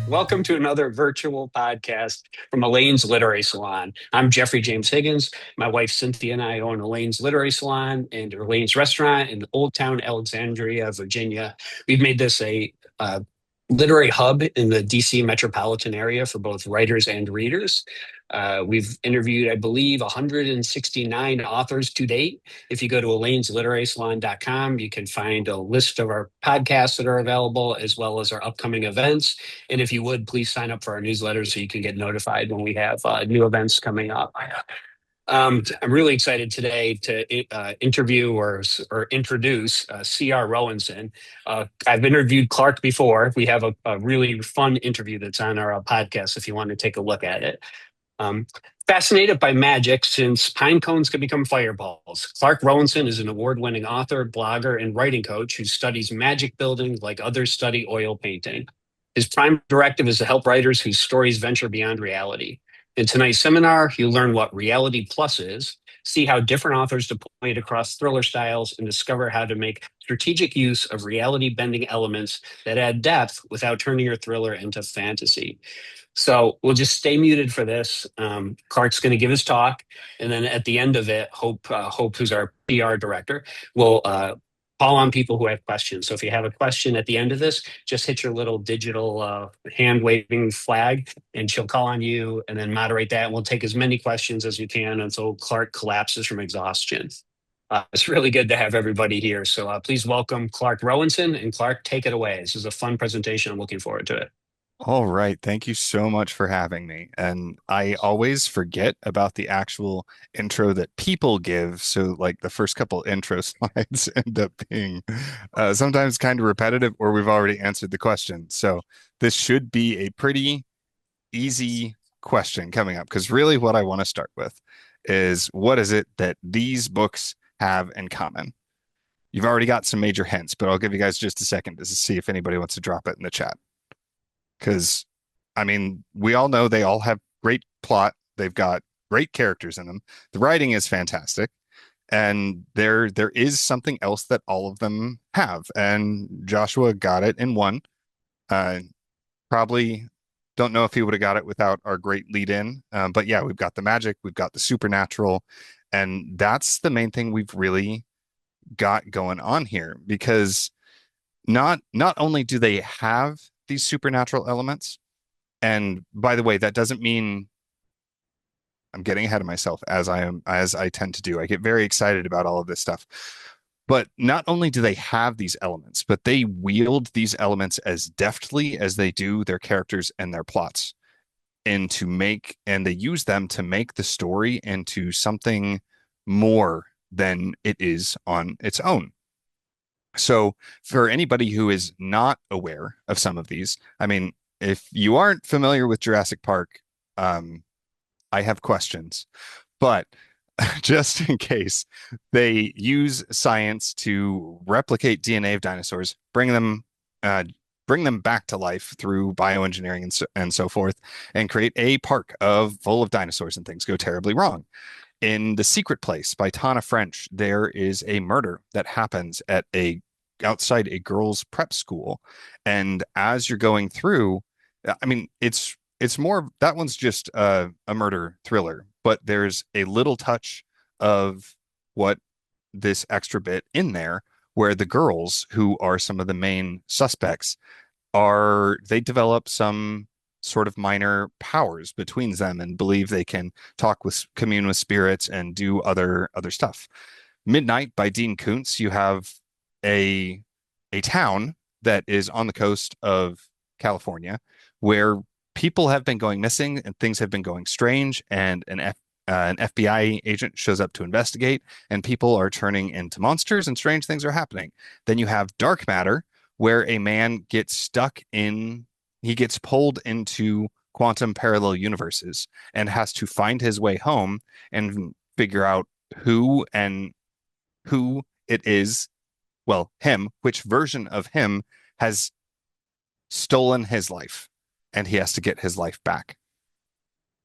Welcome to another virtual podcast from Elaine's Literary Salon. I'm Jeffrey James Higgins. My wife Cynthia and I own Elaine's Literary Salon and Elaine's Restaurant in Old Town Alexandria, Virginia. We've made this a literary hub in the DC metropolitan area for both writers and readers. We've interviewed, I believe, 169 authors to date. If you go to elainesliterarysalon.com, you can find a list of our podcasts that are available, as well as our upcoming events. And if you would, please sign up for our newsletter so you can get notified when we have new events coming up. I'm really excited today to interview or introduce C.R. Rowenson. I've interviewed Clark before. We have a really fun interview that's on our podcast if you want to take a look at it. Um, Fascinated by magic since pine cones can become fireballs. Clark Rowenson is an award-winning author, blogger, and writing coach who studies magic building like others study oil painting. His prime directive is to help writers whose stories venture beyond reality. In tonight's seminar, you'll learn what Reality Plus is, see how different authors deploy it across thriller styles, and discover how to make strategic use of reality-bending elements that add depth without turning your thriller into fantasy. So we'll just stay muted for this. Clark's going to give his talk, and then at the end of it, Hope, who's our PR director, will call on people who have questions. So if you have a question at the end of this, just hit your little digital hand waving flag, and she'll call on you, and then moderate that. And we'll take as many questions as we can until Clark collapses from exhaustion. It's really good to have everybody here. So please welcome Clark Rowenson, and Clark, take it away. This is a fun presentation. I'm looking forward to it. All right. Thank you so much for having me. And I always forget about the actual intro that people give. So, like, the first couple intro slides end up being sometimes kind of repetitive, or we've already answered the question. So, this should be a pretty easy question coming up, because really what I want to start with is, what is it that these books have in common? You've already got some major hints, but I'll give you guys just a second to see if anybody wants to drop it in the chat. Because, I mean, we all know they all have great plot. They've got great characters in them. The writing is fantastic. And there is something else that all of them have. And Joshua got it in one. Uh, Probably don't know if he would have got it without our great lead in. But yeah, we've got the magic, we've got the supernatural. And that's the main thing we've really got going on here, because not only do they have these supernatural elements, and by the way, that doesn't mean I'm getting ahead of myself, as I tend to do. I get very excited about all of this stuff. But not only do they have these elements, but they wield these elements as deftly as they do their characters and their plots, and they use them to make the story into something more than it is on its own. So, for anybody who is not aware of some of these, I mean, if you aren't familiar with Jurassic Park, um, I have questions. But just in case, they use science to replicate DNA of dinosaurs, uh, bring them back to life through bioengineering and so forth, and create a park full of dinosaurs, and things go terribly wrong. In The Secret Place by Tana French, there is a murder that happens outside a girls' prep school. And as you're going through, I mean, it's more, that one's just a murder thriller, but there's a little touch of what this extra bit in there, where the girls, who are some of the main suspects, they develop some sort of minor powers between them and believe they can commune with spirits and do other stuff. Midnight by Dean Koontz, you have a a town that is on the coast of California, where people have been going missing and things have been going strange, and an FBI agent shows up to investigate, and people are turning into monsters and strange things are happening. Then you have Dark Matter, where a man he gets pulled into quantum parallel universes and has to find his way home and figure out who it is, well, him, which version of him has stolen his life, and he has to get his life back.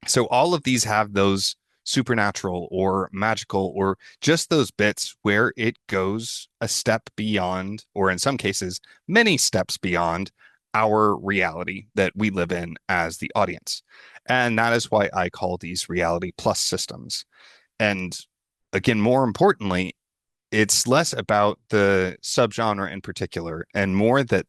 So all of these have those supernatural or magical, or just those bits where it goes a step beyond, or in some cases, many steps beyond our reality that we live in as the audience. And that is why I call these reality plus systems. And again, more importantly, it's less about the subgenre in particular and more that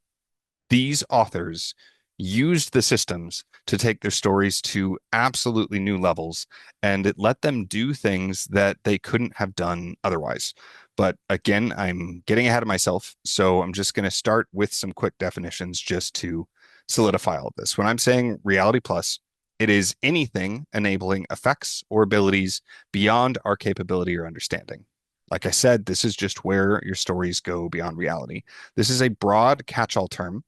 these authors used the systems to take their stories to absolutely new levels, and it let them do things that they couldn't have done otherwise. But again, I'm getting ahead of myself, so I'm just going to start with some quick definitions just to solidify all of this. When I'm saying reality plus, it is anything enabling effects or abilities beyond our capability or understanding. Like I said, this is just where your stories go beyond reality. This is a broad catch-all term.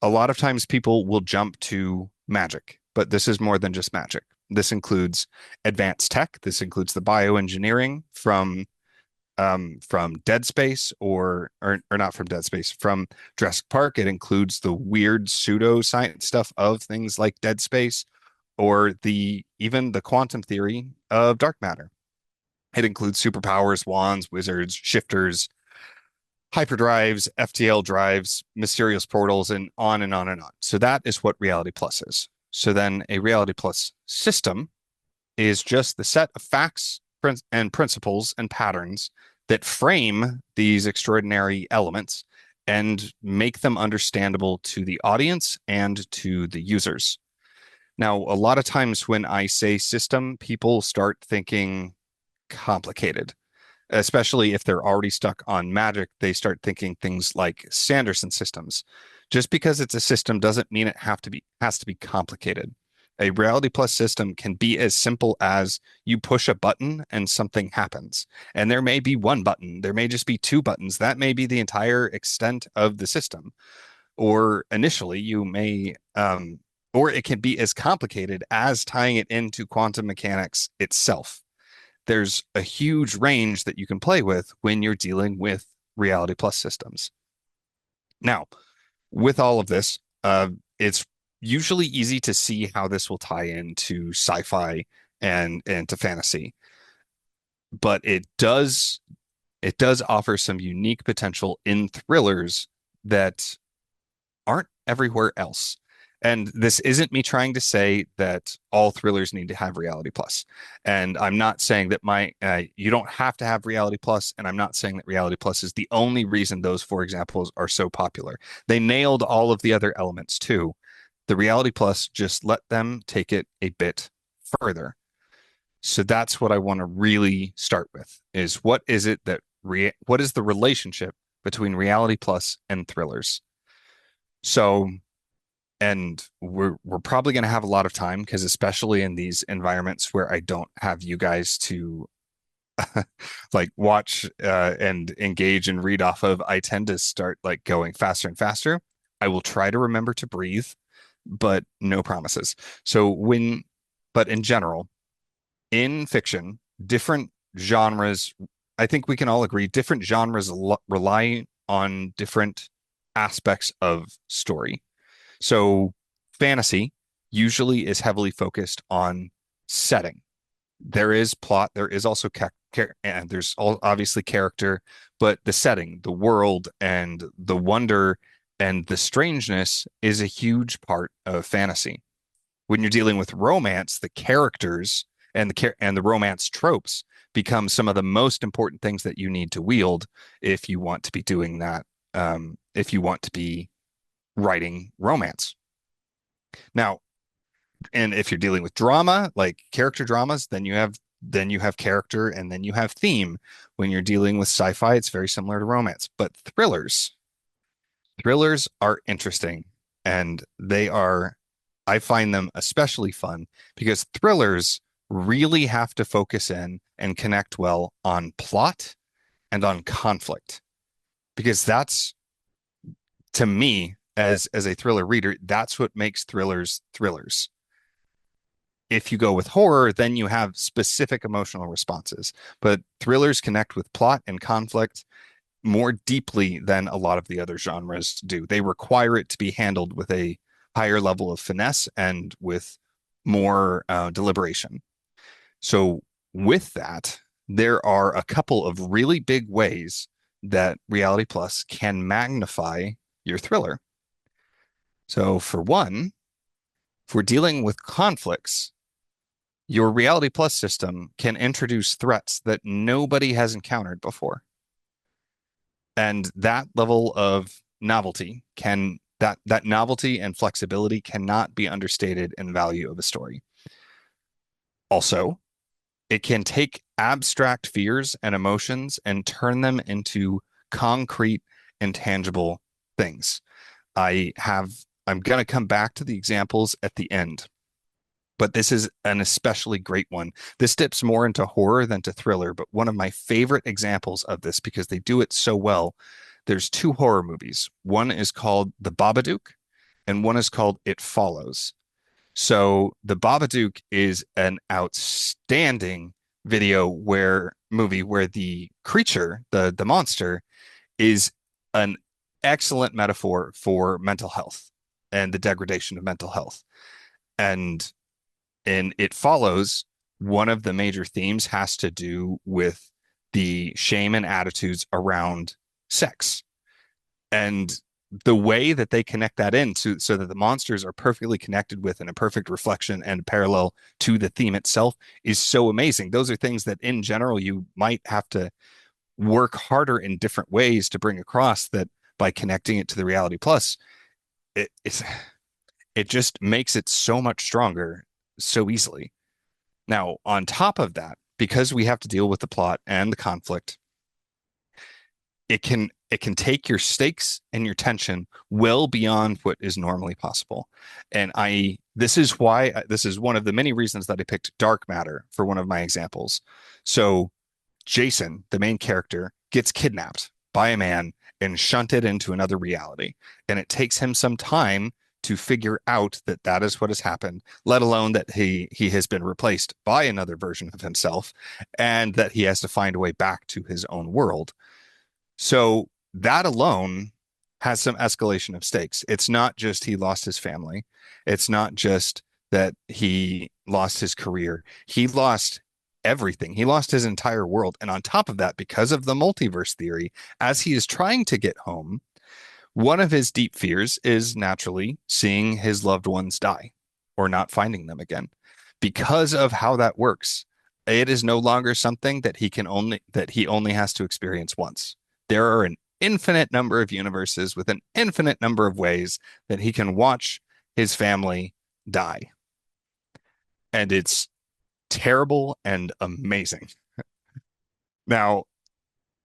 A lot of times people will jump to magic, but this is more than just magic. This includes advanced tech. This includes the bioengineering from Dead Space or not from Dead Space, from Jurassic Park. It includes the weird pseudoscience stuff of things like Dead Space or the even the quantum theory of dark matter. It includes superpowers, wands, wizards, shifters, hyperdrives, FTL drives, mysterious portals, and on and on and on. So that is what Reality Plus is. So then a Reality Plus system is just the set of facts and principles and patterns that frame these extraordinary elements and make them understandable to the audience and to the users. Now, a lot of times when I say system, people start thinking complicated, especially if they're already stuck on Magic. They start thinking things like Sanderson systems. Just because it's a system doesn't mean it has to be complicated. A Reality Plus system can be as simple as you push a button and something happens. And there may be one button, there may just be two buttons. That may be the entire extent of the system. Or initially, or it can be as complicated as tying it into quantum mechanics itself. There's a huge range that you can play with when you're dealing with Reality Plus systems. Now, with all of this, it's usually easy to see how this will tie into sci-fi and to fantasy, but it does offer some unique potential in thrillers that aren't everywhere else. And this isn't me trying to say that all thrillers need to have Reality Plus. And I'm not saying that you don't have to have Reality Plus, and I'm not saying that Reality Plus is the only reason those four examples are so popular. They nailed all of the other elements too. The Reality Plus just let them take it a bit further. So that's what I want to really start with is what is the relationship between Reality Plus and thrillers? So and we're probably going to have a lot of time because especially in these environments where I don't have you guys to like watch and engage and read off of, I tend to start like going faster and faster. I will try to remember to breathe, but no promises. So but in general, in fiction, different genres, I think we can all agree, different genres rely on different aspects of story. So fantasy usually is heavily focused on setting. There is plot, there is also and there's obviously character, but the setting, the world, and the wonder and the strangeness is a huge part of fantasy. When you're dealing with romance, the characters and the romance tropes become some of the most important things that you need to wield if you want to be doing that. If you want to be writing romance. Now, and if you're dealing with drama, like character dramas, then you have character and then you have theme. When you're dealing with sci-fi, it's very similar to romance. But thrillers are interesting and I find them especially fun because thrillers really have to focus in and connect well on plot and on conflict because that's to me as a thriller reader, that's what makes thrillers. If you go with horror, then you have specific emotional responses. But thrillers connect with plot and conflict more deeply than a lot of the other genres do. They require it to be handled with a higher level of finesse and with more deliberation. So, with that, there are a couple of really big ways that Reality Plus can magnify your thriller. So for one, if we're dealing with conflicts, your Reality Plus system can introduce threats that nobody has encountered before. And that level of novelty can that novelty and flexibility cannot be understated in the value of a story. Also, it can take abstract fears and emotions and turn them into concrete and tangible things. I'm going to come back to the examples at the end, but this is an especially great one. This dips more into horror than to thriller, but one of my favorite examples of this because they do it so well. There's two horror movies. One is called The Babadook, and one is called It Follows. So The Babadook is an outstanding movie where the creature, the monster, is an excellent metaphor for mental health and the degradation of mental health. And It Follows, one of the major themes has to do with the shame and attitudes around sex. And the way that they connect that in so that the monsters are perfectly connected with and a perfect reflection and parallel to the theme itself is so amazing. Those are things that in general you might have to work harder in different ways to bring across that by connecting it to the Reality Plus, it's it just makes it so much stronger so easily. Now, on top of that, because we have to deal with the plot and the conflict, it can take your stakes and your tension well beyond what is normally possible. And I this is why this is one of the many reasons that I picked dark matter for one of my examples. So Jason, the main character, gets kidnapped by a man and shunted into another reality. And it takes him some time to figure out that that is what has happened, let alone that he has been replaced by another version of himself and that he has to find a way back to his own world. So that alone has some escalation of stakes. It's not just he lost his family. It's not just that he lost his career. He lost everything. He lost his entire world. And on top of that, because of the multiverse theory, as he is trying to get home, one of his deep fears is naturally seeing his loved ones die or not finding them again. Because of how that works, it is no longer something that he only has to experience once. There are an infinite number of universes with an infinite number of ways that he can watch his family die. And it's terrible and amazing. Now,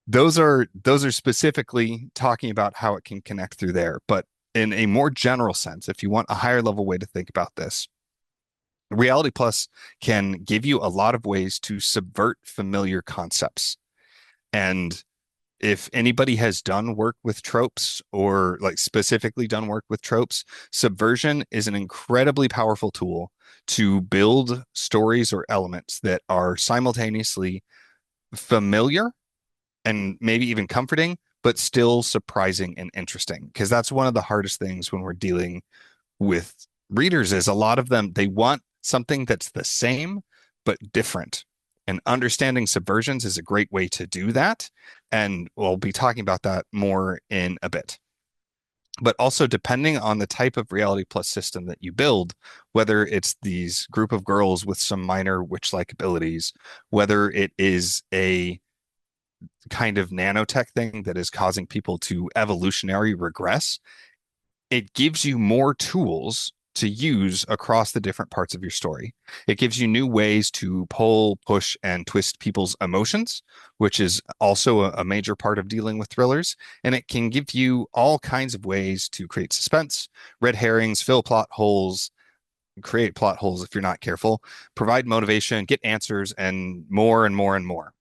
those are specifically talking about how it can connect through there, but in a more general sense, if you want a higher level way to think about this, Reality Plus can give you a lot of ways to subvert familiar concepts. And if anybody has done work with tropes or like specifically done work with tropes, subversion is an incredibly powerful tool to build stories or elements that are simultaneously familiar and maybe even comforting, but still surprising and interesting. Because that's one of the hardest things when we're dealing with readers is a lot of them, they want something that's the same, but different. And understanding subversions is a great way to do that. And we'll be talking about that more in a bit. But also, depending on the type of Reality Plus system that you build, whether it's these group of girls with some minor witch-like abilities, whether it is a kind of nanotech thing that is causing people to evolutionary regress, it gives you more tools to use across the different parts of your story. It gives you new ways to pull, push, and twist people's emotions, which is also a major part of dealing with thrillers. And it can give you all kinds of ways to create suspense, red herrings, fill plot holes, create plot holes if you're not careful, provide motivation, get answers, and more and more and more.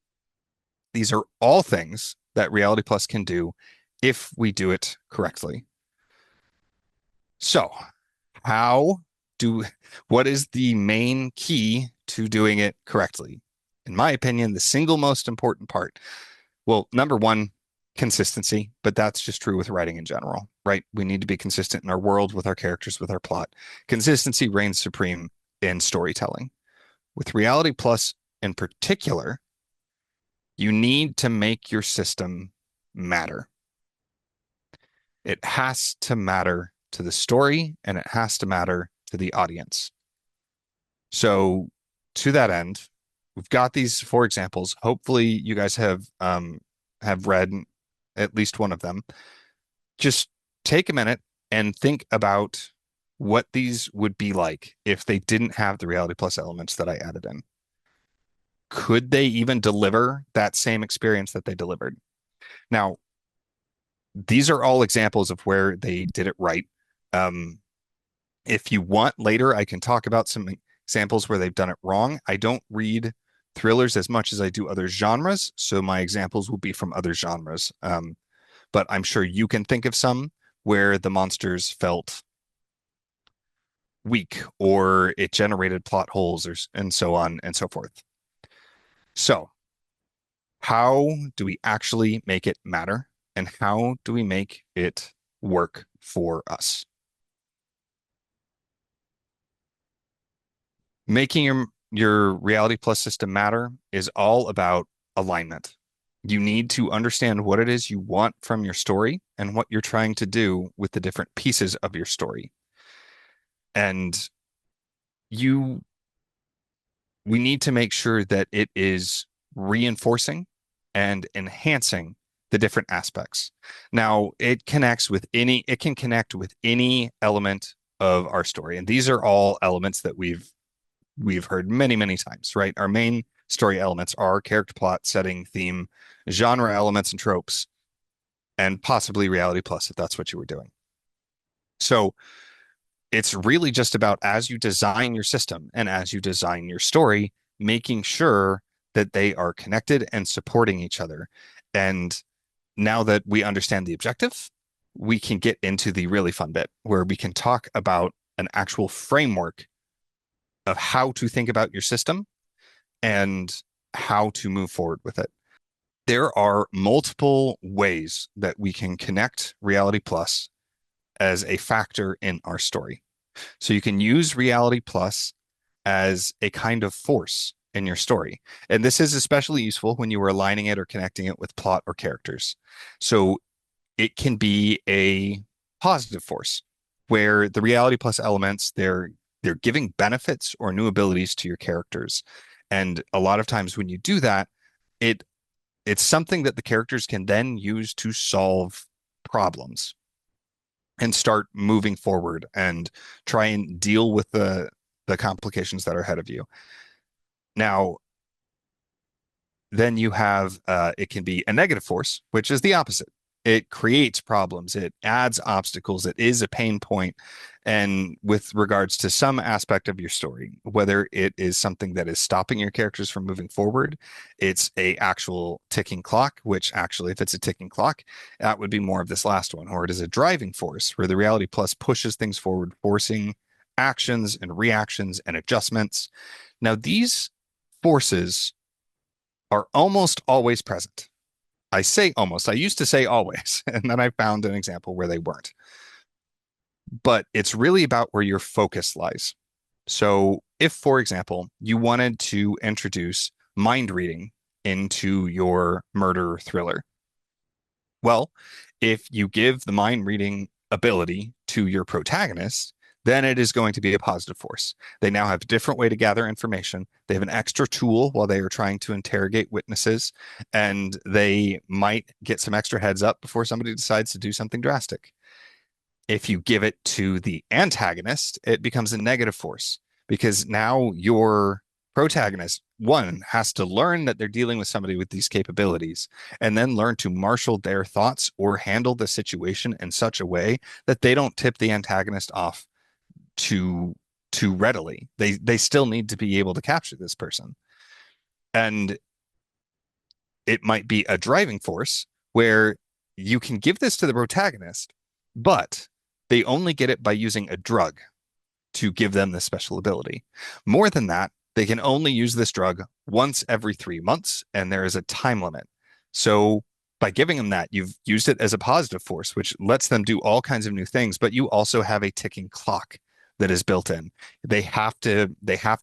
These are all things that Reality Plus can do if we do it correctly. So, how do what is the main key to doing it correctly? In my opinion, the single most important part. Well, number one, consistency, but that's just true with writing in general, right? We need to be consistent in our world, with our characters, with our plot. Consistency reigns supreme in storytelling. With Reality Plus in particular, you need to make your system matter. It has to matter to the story and it has to matter to the audience. So to that end, we've got these four examples. Hopefully you guys have read at least one of them. Just take a minute and think about what these would be like if they didn't have the Reality Plus elements that I added in. Could they even deliver that same experience that they delivered? Now, these are all examples of where they did it right. If you want later, I can talk about some examples where they've done it wrong. I don't read thrillers as much as I do other genres, so my examples will be from other genres. But I'm sure you can think of some where the monsters felt weak or it generated plot holes and so on and so forth. So, how do we actually make it matter? And how do we make it work for us? Making your Reality Plus system matter is all about alignment. You need to understand what it is you want from your story and what you're trying to do with the different pieces of your story. And you we need to make sure that it is reinforcing and enhancing the different aspects. Now, it can connect with any element of our story. And these are all elements that we've heard many, many times, right? Our main story elements are character, plot, setting, theme, genre elements and tropes, and possibly Reality Plus if that's what you were doing. So it's really just about, as you design your system and as you design your story, making sure that they are connected and supporting each other. And now that we understand the objective, we can get into the really fun bit where we can talk about an actual framework of how to think about your system and how to move forward with it. There are multiple ways that we can connect Reality Plus as a factor in our story. So you can use Reality Plus as a kind of force in your story. And this is especially useful when you are aligning it or connecting it with plot or characters. So it can be a positive force where the Reality Plus elements, they're giving benefits or new abilities to your characters. And a lot of times when you do that, it it's something that the characters can then use to solve problems and start moving forward and try and deal with the complications that are ahead of you. Now, then you have it can be a negative force, which is the opposite. It creates problems, it adds obstacles, it is a pain point. And with regards to some aspect of your story, whether it is something that is stopping your characters from moving forward, it's a actual ticking clock, which actually, if it's a ticking clock, that would be more of this last one, or it is a driving force where the Reality Plus pushes things forward, forcing actions and reactions and adjustments. Now, these forces are almost always present. I say almost. I used to say always, and then I found an example where they weren't. But it's really about where your focus lies. So, if, for example, you wanted to introduce mind reading into your murder thriller, well, if you give the mind reading ability to your protagonist, then it is going to be a positive force. They now have a different way to gather information. They have an extra tool while they are trying to interrogate witnesses, and they might get some extra heads up before somebody decides to do something drastic. If you give it to the antagonist, it becomes a negative force because now your protagonist, one, has to learn that they're dealing with somebody with these capabilities and then learn to marshal their thoughts or handle the situation in such a way that they don't tip the antagonist off too readily. They still need to be able to capture this person. And it might be a driving force where you can give this to the protagonist, but they only get it by using a drug to give them this special ability. More than that, they can only use this drug once every 3 months, and there is a time limit. So by giving them that, you've used it as a positive force, which lets them do all kinds of new things, but you also have a ticking clock that is built in. They have to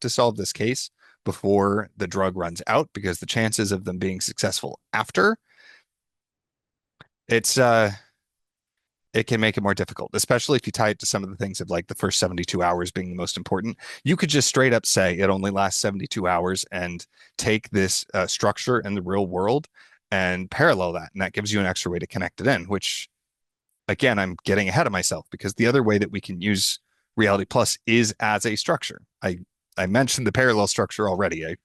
solve this case before the drug runs out because the chances of them being successful after it's it can make it more difficult, especially if you tie it to some of the things of like the first 72 hours being the most important. You could just straight up say it only lasts 72 hours and take this structure in the real world and parallel that. And that gives you an extra way to connect it in, which again, I'm getting ahead of myself because the other way that we can use Reality Plus is as a structure. I mentioned the parallel structure already. I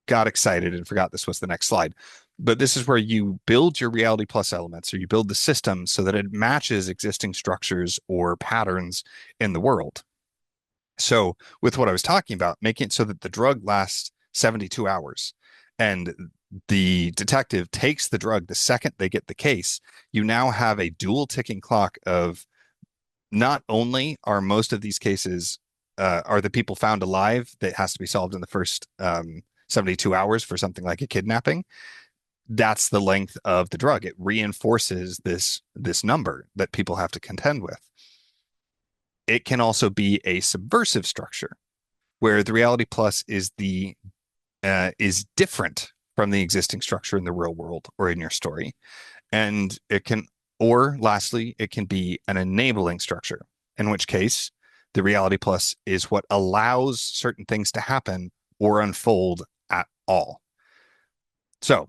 got excited and forgot this was the next slide. But this is where you build your Reality Plus elements, or you build the system so that it matches existing structures or patterns in the world. So with what I was talking about, making it so that the drug lasts 72 hours and the detective takes the drug the second they get the case, you now have a dual ticking clock of not only are most of these cases are the people found alive that has to be solved in the first 72 hours for something like a kidnapping. That's the length of the drug. It reinforces this number that people have to contend with. It can also be a subversive structure where the Reality Plus is different from the existing structure in the real world or in your story. And it can, or lastly, it can be an enabling structure, in which case the Reality Plus is what allows certain things to happen or unfold at all. So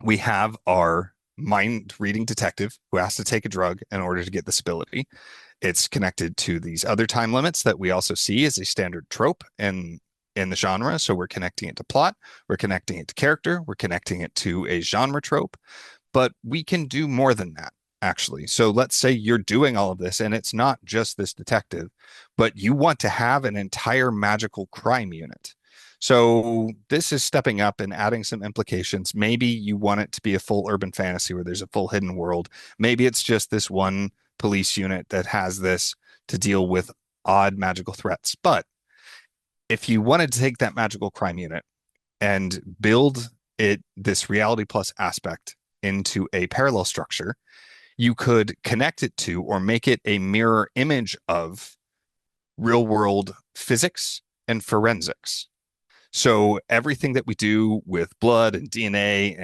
we have our mind reading detective who has to take a drug in order to get this ability. It's connected to these other time limits that we also see as a standard trope in the genre. So we're connecting it to plot, we're connecting it to character, we're connecting it to a genre trope, but we can do more than that, actually. So let's say you're doing all of this and it's not just this detective, but you want to have an entire magical crime unit. So this is stepping up and adding some implications. Maybe you want it to be a full urban fantasy where there's a full hidden world. Maybe it's just this one police unit that has this to deal with odd magical threats. But if you wanted to take that magical crime unit and build this Reality Plus aspect into a parallel structure, you could connect it to or make it a mirror image of real world physics and forensics. So everything that we do with blood and DNA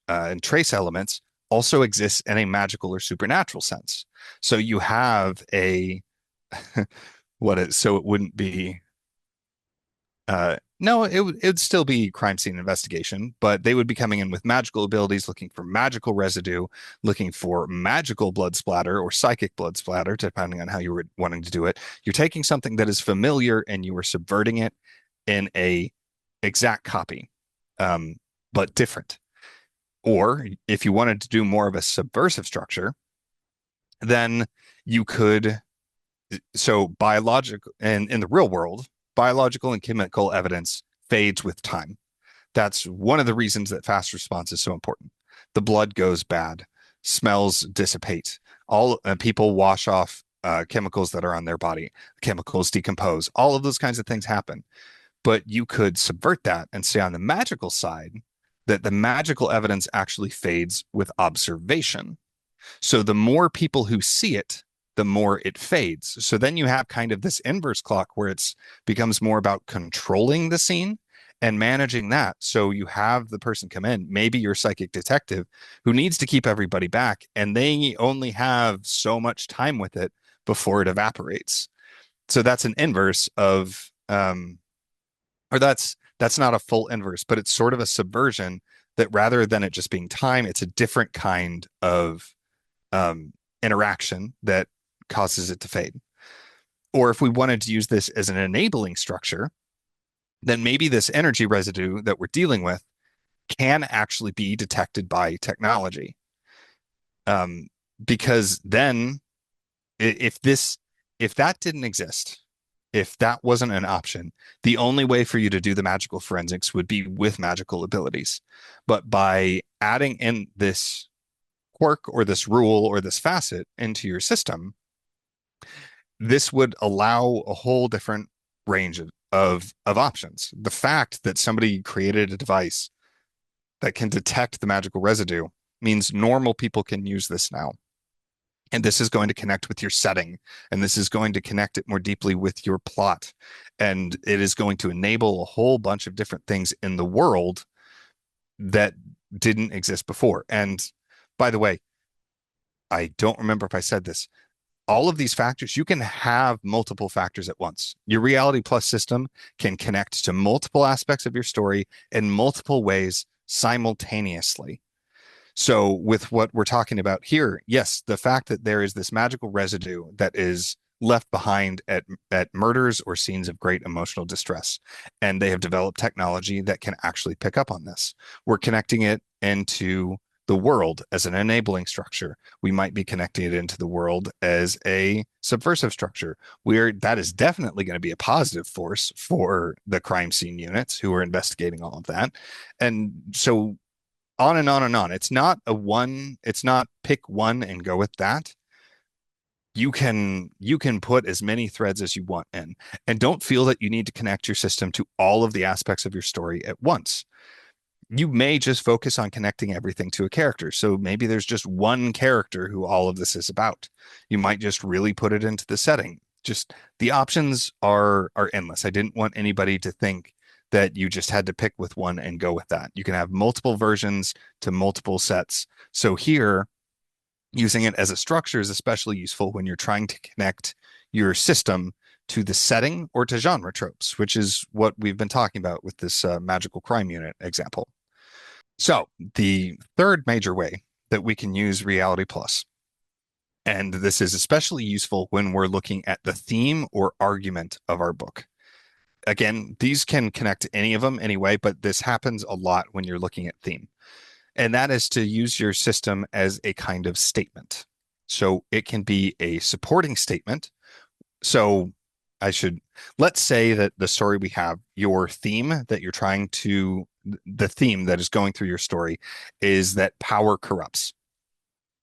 and trace elements also exists in a magical or supernatural sense. So you have a so it wouldn't be no, it would still be crime scene investigation, but they would be coming in with magical abilities, looking for magical residue, looking for magical blood splatter or psychic blood splatter, depending on how you were wanting to do it. You're taking something that is familiar and you are subverting it in a exact copy, but different. Or if you wanted to do more of a subversive structure, then you could, so biological and in the real world, biological and chemical evidence fades with time. That's one of the reasons that fast response is so important. The blood goes bad, smells dissipate, all people wash off chemicals that are on their body, chemicals decompose, all of those kinds of things happen. But you could subvert that and say on the magical side that the magical evidence actually fades with observation. So the more people who see it, the more it fades. So then you have kind of this inverse clock where it's becomes more about controlling the scene and managing that. So you have the person come in, maybe your psychic detective, who needs to keep everybody back, and they only have so much time with it before it evaporates. So that's an inverse of, or that's not a full inverse, but it's sort of a subversion that rather than it just being time, it's a different kind of interaction that causes it to fade. Or if we wanted to use this as an enabling structure, then maybe this energy residue that we're dealing with can actually be detected by technology. Because then if that didn't exist, if that wasn't an option, the only way for you to do the magical forensics would be with magical abilities. But by adding in this quirk or this rule or this facet into your system, this would allow a whole different range of options. The fact that somebody created a device that can detect the magical residue means normal people can use this now. And this is going to connect with your setting, and this is going to connect it more deeply with your plot. And it is going to enable a whole bunch of different things in the world that didn't exist before. And by the way, I don't remember if I said this. All of these factors, you can have multiple factors at once. Your Reality Plus system can connect to multiple aspects of your story in multiple ways simultaneously. So, with what we're talking about here, yes, the fact that there is this magical residue that is left behind at murders or scenes of great emotional distress, and they have developed technology that can actually pick up on this. We're connecting it into the world as an enabling structure. We might be connecting it into the world as a subversive structure. Where that is definitely going to be a positive force for the crime scene units who are investigating all of that. And so on and on and on. It's not pick one and go with that. You can put as many threads as you want in, and don't feel that you need to connect your system to all of the aspects of your story at once. You may just focus on connecting everything to a character. So maybe there's just one character who all of this is about. You might just really put it into the setting. Just the options are endless. I didn't want anybody to think that you just had to pick with one and go with that. You can have multiple versions to multiple sets. So here, using it as a structure is especially useful when you're trying to connect your system to the setting or to genre tropes, which is what we've been talking about with this magical crime unit example. So the third major way that we can use Reality Plus, and this is especially useful when we're looking at the theme or argument of our book. Again, these can connect to any of them anyway, but this happens a lot when you're looking at theme. And that is to use your system as a kind of statement. So it can be a supporting statement. So let's say that the story we have, your theme that you're trying to, the theme that is going through your story is that power corrupts.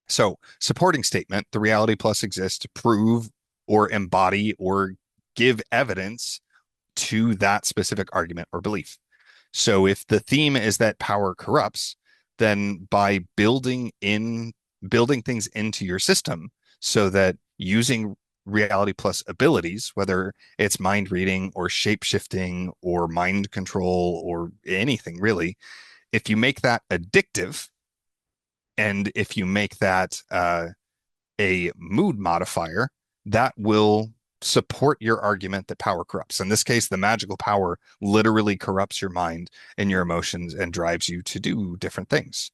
So supporting statement, the Reality Plus exists to prove or embody or give evidence to that specific argument or belief. So if the theme is that power corrupts, then by building things into your system so that using Reality Plus abilities, whether it's mind reading or shape shifting or mind control or anything really, if you make that addictive and if you make that a mood modifier, that will support your argument that power corrupts. In this case, the magical power literally corrupts your mind and your emotions and drives you to do different things.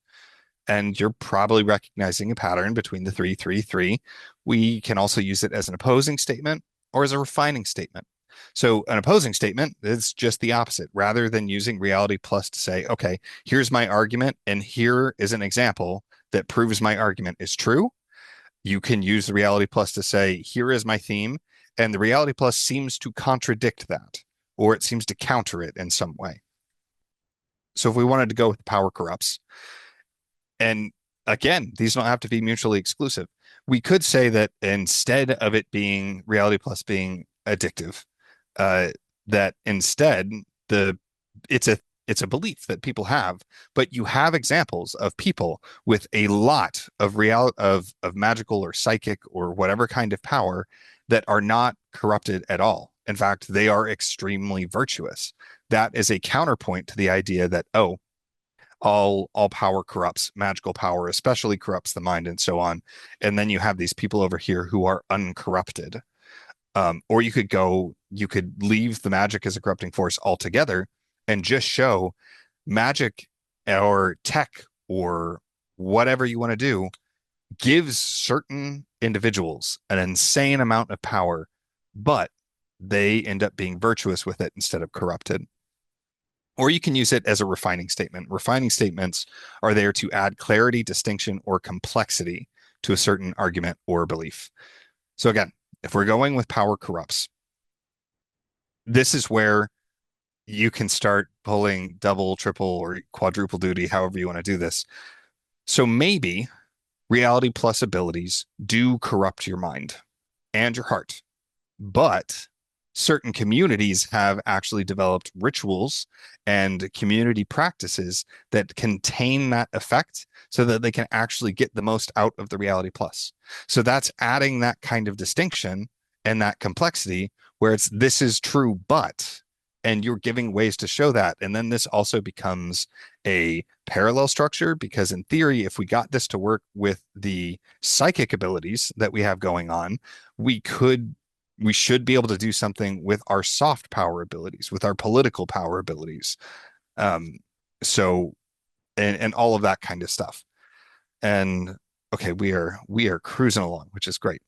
And you're probably recognizing a pattern between the 3-3-3. We can also use it as an opposing statement or as a refining statement. So an opposing statement is just the opposite. Rather than using Reality Plus to say, okay, here's my argument, and here is an example that proves my argument is true, you can use the Reality Plus to say, here is my theme, and the Reality Plus seems to contradict that, or it seems to counter it in some way. So if we wanted to go with power corrupts, and again, these don't have to be mutually exclusive. We could say that instead of it being Reality Plus being addictive, that instead the it's a belief that people have, but you have examples of people with a lot of of magical or psychic or whatever kind of power that are not corrupted at all. In fact, they are extremely virtuous. That is a counterpoint to the idea that, oh, all power corrupts, magical power especially corrupts the mind and so on. And then you have these people over here who are uncorrupted. Or you could leave the magic as a corrupting force altogether and just show magic or tech or whatever you want to do gives certain individuals an insane amount of power, but they end up being virtuous with it instead of corrupted. Or you can use it as a refining statement. Refining statements are there to add clarity, distinction, or complexity to a certain argument or belief. So again, if we're going with power corrupts, this is where you can start pulling double, triple, or quadruple duty, however you want to do this. So maybe Reality Plus abilities do corrupt your mind and your heart, but certain communities have actually developed rituals and community practices that contain that effect so that they can actually get the most out of the Reality Plus. So that's adding that kind of distinction and that complexity where it's this is true, but, and you're giving ways to show that. And then this also becomes a parallel structure because in theory, if we got this to work with the psychic abilities that we have going on, we could we should be able to do something with our soft power abilities, with our political power abilities. Um, so and all of that kind of stuff. And okay, we are cruising along, which is great.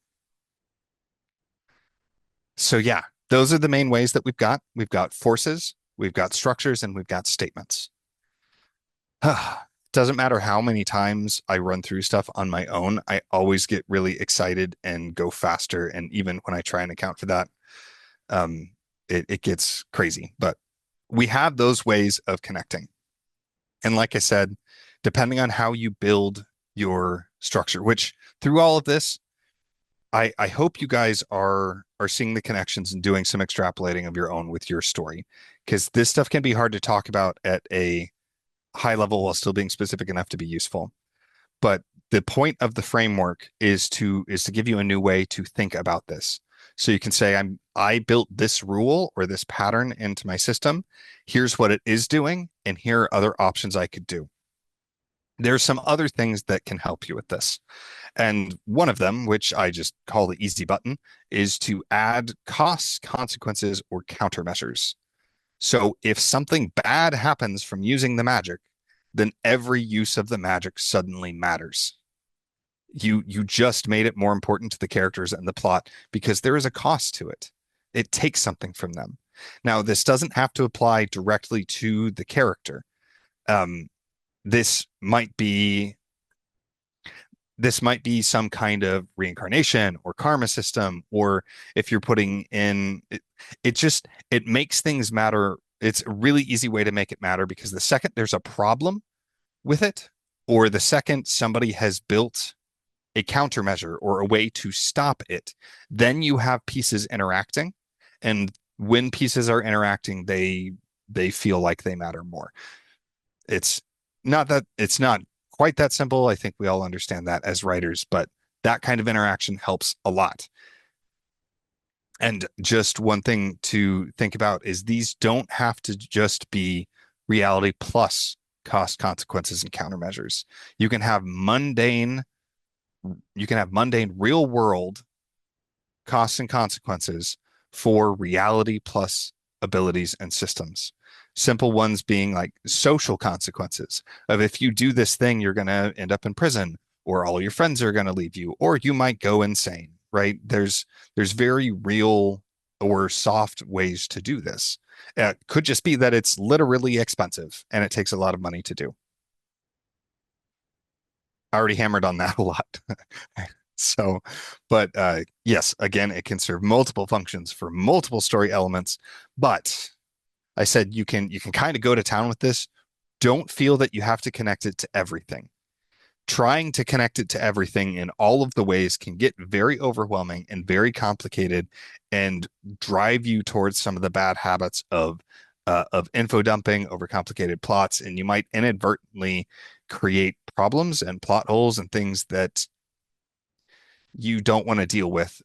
So yeah, those are the main ways that we've got. We've got forces, we've got structures, and we've got statements. Doesn't matter how many times I run through stuff on my own, I always get really excited and go faster. And even when I try and account for that, um, it gets crazy. But we have those ways of connecting. And like I said, depending on how you build your structure, which through all of this, I hope you guys are seeing the connections and doing some extrapolating of your own with your story, because this stuff can be hard to talk about at a high level while still being specific enough to be useful. But the point of the framework is to give you a new way to think about this. So you can say, I built this rule or this pattern into my system. Here's what it is doing, and here are other options I could do. There's some other things that can help you with this. And one of them, which I just call the easy button, is to add costs, consequences, or countermeasures. So if something bad happens from using the magic, then every use of the magic suddenly matters. You just made it more important to the characters and the plot because there is a cost to it. It takes something from them. Now, this doesn't have to apply directly to the character. Um, this might be this might be some kind of reincarnation or karma system, or if you're putting in it makes things matter. It's a really easy way to make it matter because the second there's a problem with it, or the second somebody has built a countermeasure or a way to stop it, then you have pieces interacting. And when pieces are interacting, they feel like they matter more. It's not quite that simple. I think we all understand that as writers, but that kind of interaction helps a lot. And just one thing to think about is these don't have to just be reality plus cost, consequences, and countermeasures. You can have mundane, you can have mundane real world costs and consequences for reality plus abilities and systems. Simple ones being like social consequences of if you do this thing, you're going to end up in prison, or all your friends are going to leave you, or you might go insane, right? There's very real or soft ways to do this. It could just be that it's literally expensive and it takes a lot of money to do. I already hammered on that a lot. So, but yes, again, it can serve multiple functions for multiple story elements. But I said you can kind of go to town with this. Don't feel that you have to connect it to everything. Trying to connect it to everything in all of the ways can get very overwhelming and very complicated and drive you towards some of the bad habits of info dumping, overcomplicated plots, and you might inadvertently create problems and plot holes and things that you don't want to deal with.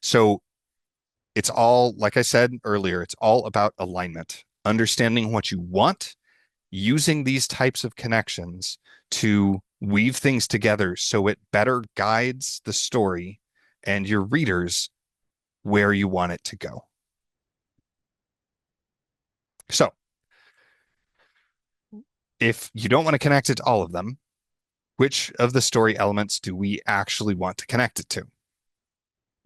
So it's all, like I said earlier, it's all about alignment, understanding what you want, using these types of connections to weave things together so it better guides the story and your readers where you want it to go. So if you don't want to connect it to all of them, which of the story elements do we actually want to connect it to?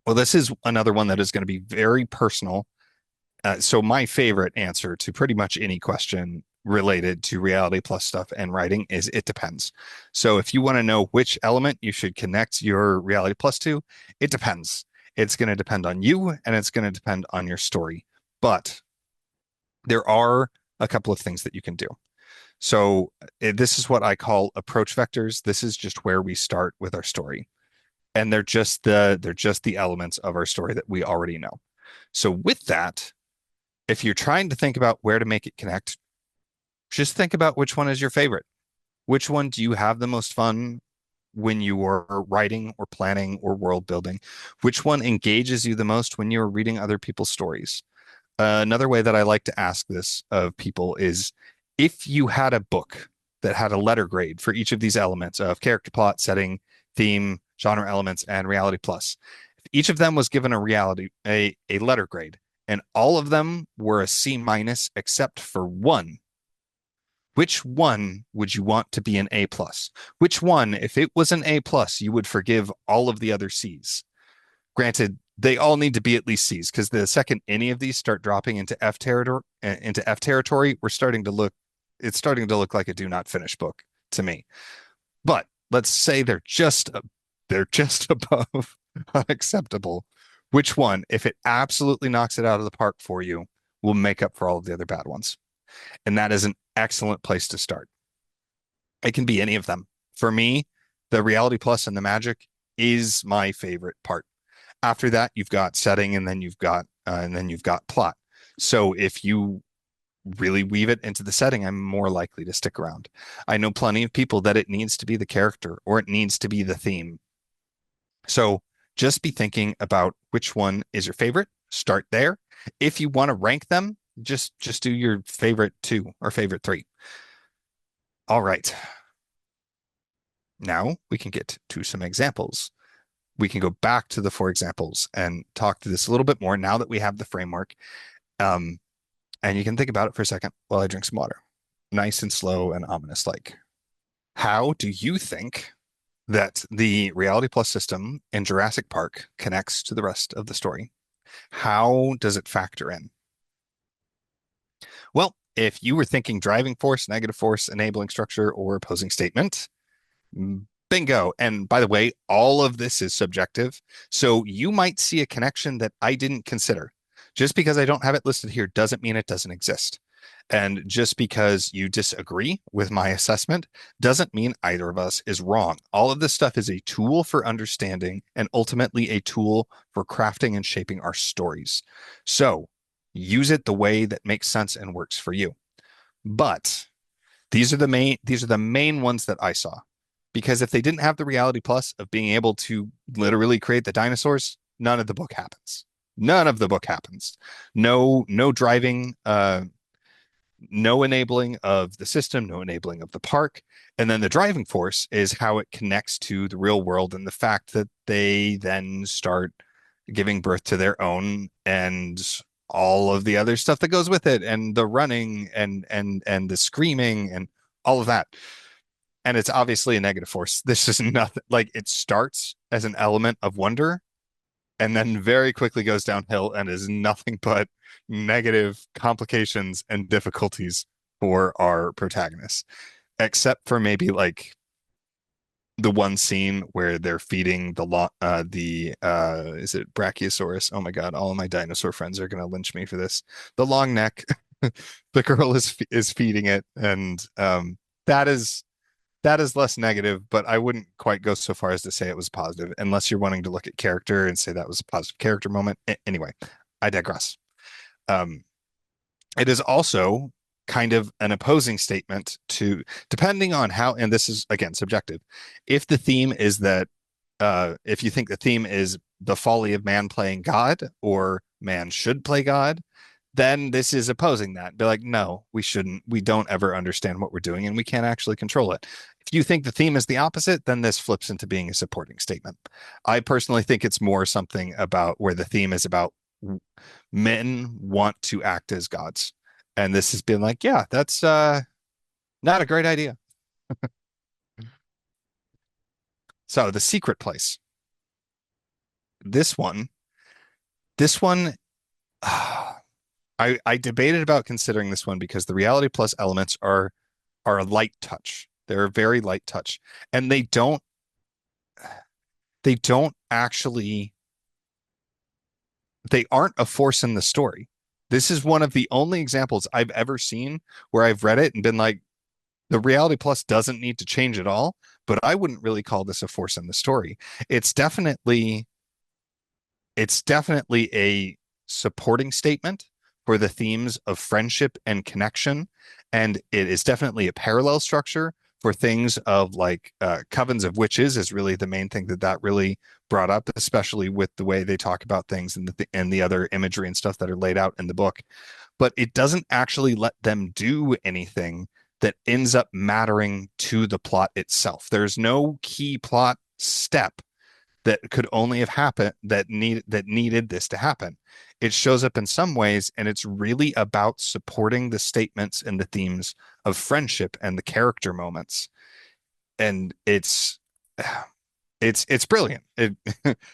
Well, this is another one that is going to be very personal. So my favorite answer to pretty much any question related to reality plus stuff and writing is it depends. So if you want to know which element you should connect your reality plus to, it depends. It's going to depend on you and it's going to depend on your story. But there are a couple of things that you can do. So this is what I call approach vectors. This is just where we start with our story. And they're just the elements of our story that we already know. So with that, if you're trying to think about where to make it connect, just think about which one is your favorite. Which one do you have the most fun when you are writing or planning or world building? Which one engages you the most when you're reading other people's stories? Another way that I like to ask this of people is if you had a book that had a letter grade for each of these elements of character, plot, setting, theme, genre elements, and reality plus. If each of them was given a letter grade, and all of them were a C minus except for one, which one would you want to be an A plus? Which one, if it was an A plus, you would forgive all of the other C's? Granted, they all need to be at least C's, because the second any of these start dropping into F territory, it's starting to look like a do not finish book to me. But let's say they're just above unacceptable. Which one, if it absolutely knocks it out of the park for you, will make up for all of the other bad ones? And that is an excellent place to start. It can be any of them. For me, the reality plus and the magic is my favorite part. After that, you've got setting, and then you've got plot. So if you really weave it into the setting, I'm more likely to stick around. I know plenty of people that it needs to be the character or it needs to be the theme. So just be thinking about which one is your favorite. Start there. If you want to rank them, just do your favorite two or favorite three. All right. Now we can get to some examples. We can go back to the four examples and talk to this a little bit more now that we have the framework. And you can think about it for a second while I drink some water. Nice and slow and ominous like. How do you think that the Reality Plus system in Jurassic Park connects to the rest of the story? How does it factor in? Well, if you were thinking driving force, negative force, enabling structure, or opposing statement, bingo. And by the way, all of this is subjective. So you might see a connection that I didn't consider. Just because I don't have it listed here doesn't mean it doesn't exist. And just because you disagree with my assessment doesn't mean either of us is wrong. All of this stuff is a tool for understanding and ultimately a tool for crafting and shaping our stories. So use it the way that makes sense and works for you. But these are the main ones that I saw. Because if they didn't have the reality plus of being able to literally create the dinosaurs, none of the book happens. None of the book happens. No driving, no enabling of the system, no enabling of the park. And then the driving force is how it connects to the real world and the fact that they then start giving birth to their own and all of the other stuff that goes with it, and the running and the screaming and all of that. And it's obviously a negative force. This is nothing like it starts as an element of wonder and then very quickly goes downhill and is nothing but negative complications and difficulties for our protagonists, except for maybe like the one scene where they're feeding the is it Brachiosaurus? Oh my God, all of my dinosaur friends are gonna lynch me for this. The long neck, the girl is feeding it, and that is less negative, but I wouldn't quite go so far as to say it was positive, unless you're wanting to look at character and say that was a positive character moment. Anyway, I digress. It is also kind of an opposing statement to, depending on how, and this is again subjective. If the theme is that, if you think the theme is the folly of man playing God or man should play God, then this is opposing that. Be like, no, we shouldn't. We don't ever understand what we're doing and we can't actually control it. If you think the theme is the opposite, then this flips into being a supporting statement. I personally think it's more something about where the theme is about men want to act as gods. And this has been like, yeah, that's not a great idea. So the secret place. This one, I debated about considering this one because the reality plus elements are a light touch. They're a very light touch. And they don't actually, they aren't a force in the story. This is one of the only examples I've ever seen where I've read it and been like, the reality plus doesn't need to change at all, but I wouldn't really call this a force in the story. It's definitely a supporting statement for the themes of friendship and connection, and it is definitely a parallel structure for things of like covens of witches is really the main thing that really brought up, especially with the way they talk about things and the other imagery and stuff that are laid out in the book. But it doesn't actually let them do anything that ends up mattering to the plot itself. There's no key plot step that could only have happened that needed this to happen. It shows up in some ways, and it's really about supporting the statements and the themes of friendship and the character moments. And it's brilliant. It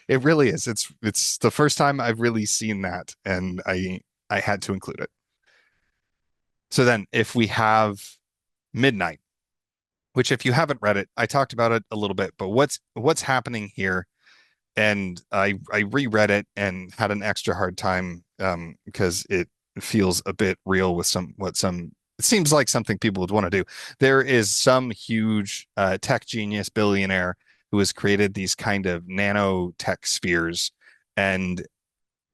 really is. It's the first time I've really seen that, and I had to include it. So then if we have Midnight, which if you haven't read it, I talked about it a little bit, but what's happening here, and I reread it and had an extra hard time because it feels a bit real with some it seems like something people would want to do. There is some huge tech genius billionaire who has created these kind of nanotech spheres and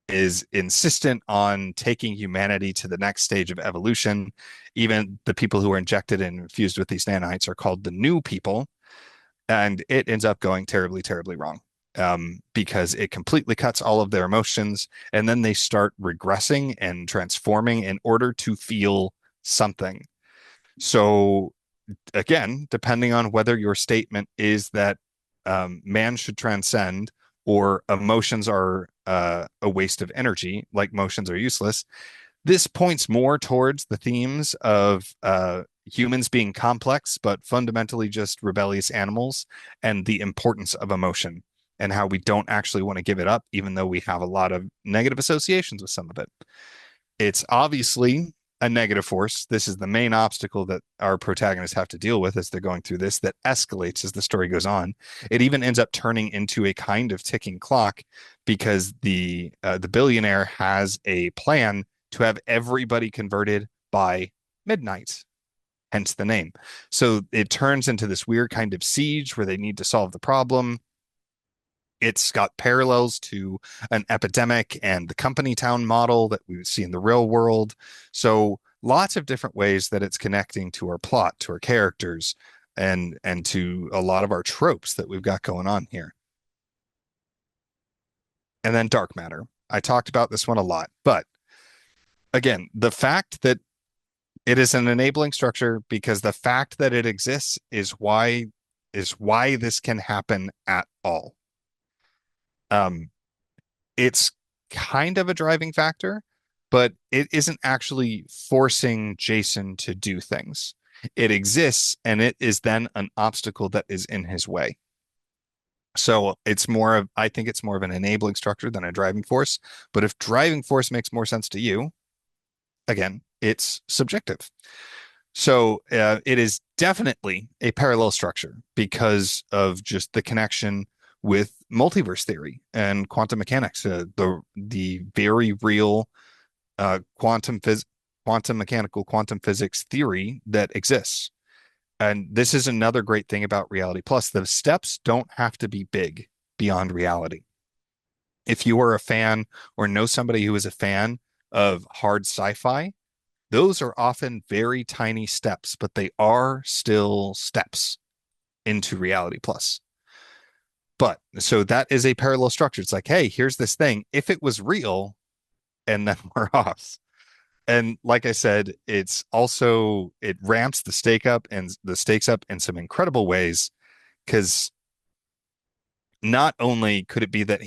is insistent on taking humanity to the next stage of evolution. Even the people who are injected and infused with these nanites are called the new people, and it ends up going terribly, terribly wrong because it completely cuts all of their emotions, and then they start regressing and transforming in order to feel something. So again, depending on whether your statement is that man should transcend or emotions are a waste of energy, like motions are useless, this points more towards the themes of humans being complex, but fundamentally just rebellious animals, and the importance of emotion and how we don't actually want to give it up, even though we have a lot of negative associations with some of it. It's obviously a negative force. This is the main obstacle that our protagonists have to deal with as they're going through this, that escalates as the story goes on. It even ends up turning into a kind of ticking clock because the billionaire has a plan to have everybody converted by midnight, hence the name. So it turns into this weird kind of siege where they need to solve the problem. It's got parallels to an epidemic and the company town model that we would see in the real world. So lots of different ways that it's connecting to our plot, to our characters, and to a lot of our tropes that we've got going on here. And then dark matter. I talked about this one a lot, but again, the fact that it is an enabling structure because the fact that it exists is why this can happen at all. Um, it's kind of a driving factor, but it isn't actually forcing Jason to do things. It exists, and it is then an obstacle that is in his way. So I think it's more of an enabling structure than a driving force. But if driving force makes more sense to you, again, it's subjective. So it is definitely a parallel structure because of just the connection with multiverse theory and quantum mechanics, the very real quantum mechanical quantum physics theory that exists. And this is another great thing about Reality Plus. The steps don't have to be big beyond reality. If you are a fan or know somebody who is a fan of hard sci-fi, those are often very tiny steps, but they are still steps into Reality Plus. But so that is a parallel structure. It's like, hey, here's this thing. If it was real, and then we're off. And like I said, it ramps the stakes up in some incredible ways because not only could it be that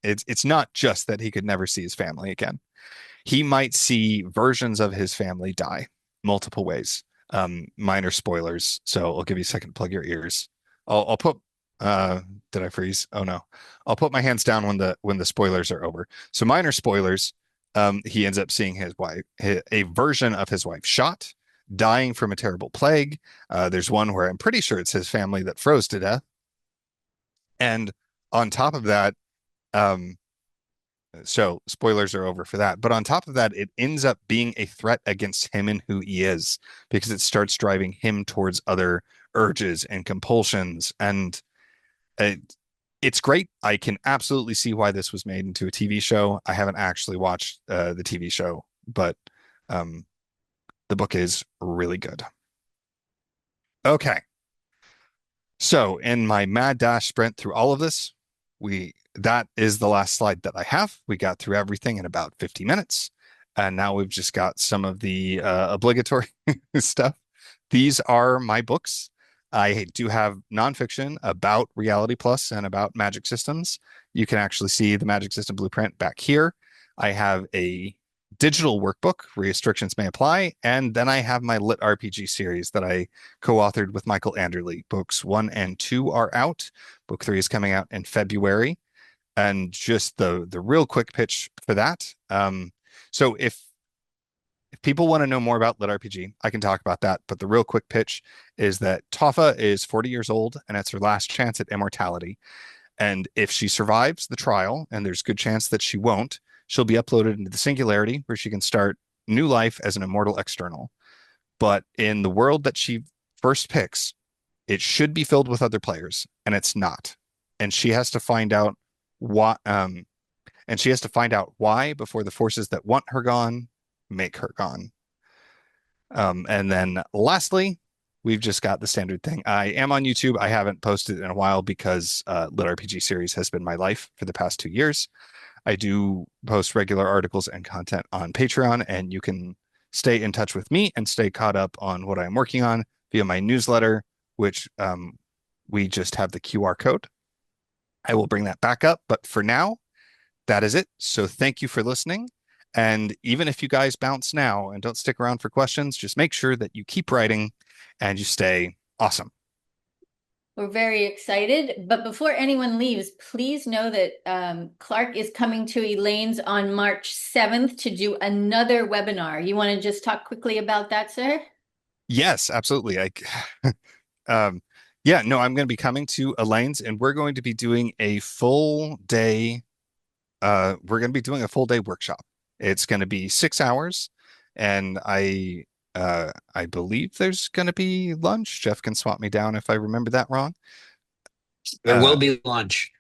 it's not just that he could never see his family again. He might see versions of his family die multiple ways. Minor spoilers, so I'll give you a second to plug your ears. I'll put did I freeze? Oh no. I'll put my hands down when the spoilers are over. So minor spoilers, he ends up seeing his wife, a version of his wife shot, dying from a terrible plague. There's one where I'm pretty sure it's his family that froze to death. And on top of that, um, so spoilers are over for that. But on top of that, it ends up being a threat against him and who he is because it starts driving him towards other urges and compulsions. And it's great. I can absolutely see why this was made into a TV show. I haven't actually watched the TV show, but um, the book is really good. Okay. So in my mad dash sprint through all of this, that is the last slide that I have. We got through everything in about 50 minutes. And now we've just got some of the obligatory stuff These are my books. I do have nonfiction about Reality Plus and about magic systems. You can actually see the magic system blueprint back here. I have a digital workbook, restrictions may apply, and then I have my Lit RPG series that I co-authored with Michael Anderle. Books 1 and 2 are out. Book 3 is coming out in February. And just the real quick pitch for that. So if people want to know more about Lit RPG, I can talk about that. But the real quick pitch is that Toffa is 40 years old and it's her last chance at immortality. And if she survives the trial, and there's good chance that she won't, she'll be uploaded into the Singularity where she can start new life as an immortal external. But in the world that she first picks, it should be filled with other players, and it's not. And she has to find out what and she has to find out why before the forces that want her gone make her gone. And then lastly, we've just got the standard thing. I am on YouTube. I haven't posted in a while because Lit RPG series has been my life for the past 2 years. I do post regular articles and content on Patreon, and you can stay in touch with me and stay caught up on what I'm working on via my newsletter, which we just have the QR code. I will bring that back up, but for now, that is it. So thank you for listening. And even if you guys bounce now and don't stick around for questions, just make sure that you keep writing and you stay awesome. We're very excited. But before anyone leaves, please know that Clark is coming to Elaine's on March 7th to do another webinar. You want to just talk quickly about that, sir? Yes, absolutely. Um, yeah, no, I'm going to be coming to Elaine's and we're going to be doing a full day. We're going to be doing a full day workshop. It's going to be 6 hours, and I believe there's going to be lunch. Jeff can swap me down if I remember that wrong. There will be lunch.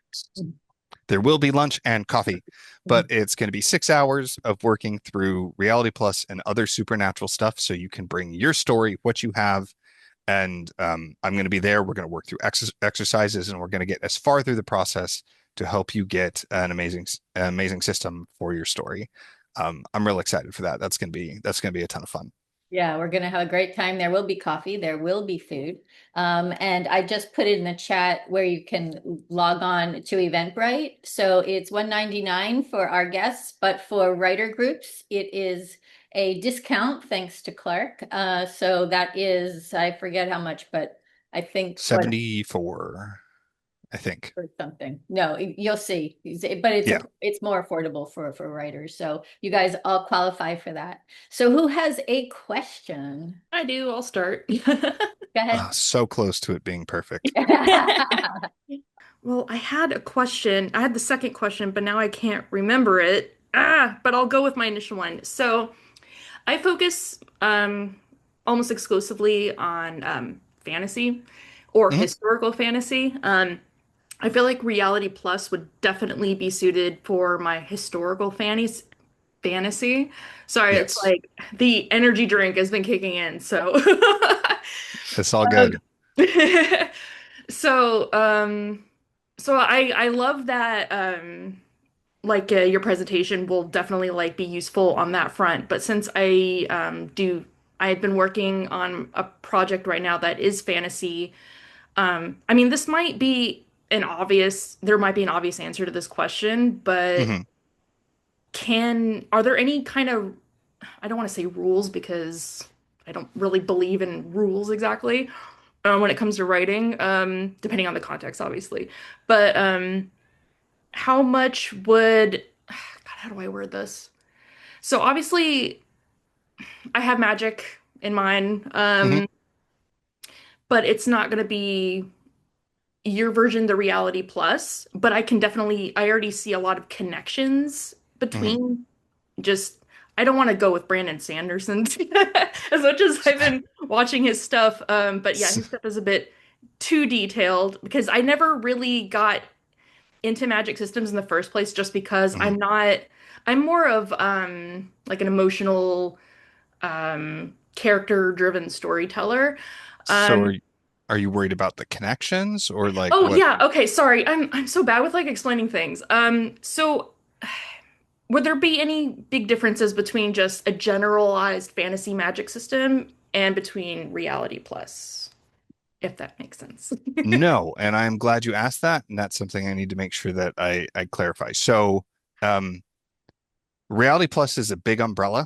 There will be lunch and coffee, but it's going to be 6 hours of working through Reality Plus and other supernatural stuff so you can bring your story, what you have. And I'm going to be there. We're going to work through exercises and we're going to get as far through the process to help you get an amazing system for your story. I'm real excited for that. That's going to be a ton of fun. Yeah, we're going to have a great time. There will be coffee. There will be food. And I just put it in the chat where you can log on to Eventbrite. So it's $199 for our guests, but for writer groups, it is a discount thanks to Clark. So that is, I forget how much, but I think 74, I think. or something. No, you'll see. But it's more affordable for writers. So you guys all qualify for that. So who has a question? I do. I'll start. Go ahead. So close to it being perfect. Well, I had a question. I had the second question, but now I can't remember it. But I'll go with my initial one. So I focus almost exclusively on fantasy or historical fantasy. I feel like Reality Plus would definitely be suited for my historical fantasy. Sorry, Yes. it's like the energy drink has been kicking in, so It's all good. so so I love that your presentation will definitely like be useful on that front. But since I've been working on a project right now that is fantasy. I mean, this might be there might be an obvious answer to this question, but are there any kind of, I don't want to say rules because I don't really believe in rules exactly when it comes to writing, depending on the context, obviously. But how much would, God, how do I word this? So obviously, I have magic in mind, but it's not going to be your version, the Reality Plus. But I already see a lot of connections between just, I don't want to go with Brandon Sanderson as much as I've been watching his stuff. But yeah, his stuff is a bit too detailed because I never really got into magic systems in the first place just because I'm more of like an emotional character-driven storyteller. So are you worried about the connections or like Oh what? yeah, okay, sorry. I'm so bad with like explaining things. So would there be any big differences between just a generalized fantasy magic system and between reality plus, if that makes sense. No, and I'm glad you asked that, and that's something I need to make sure that I clarify. So, um, Reality Plus is a big umbrella,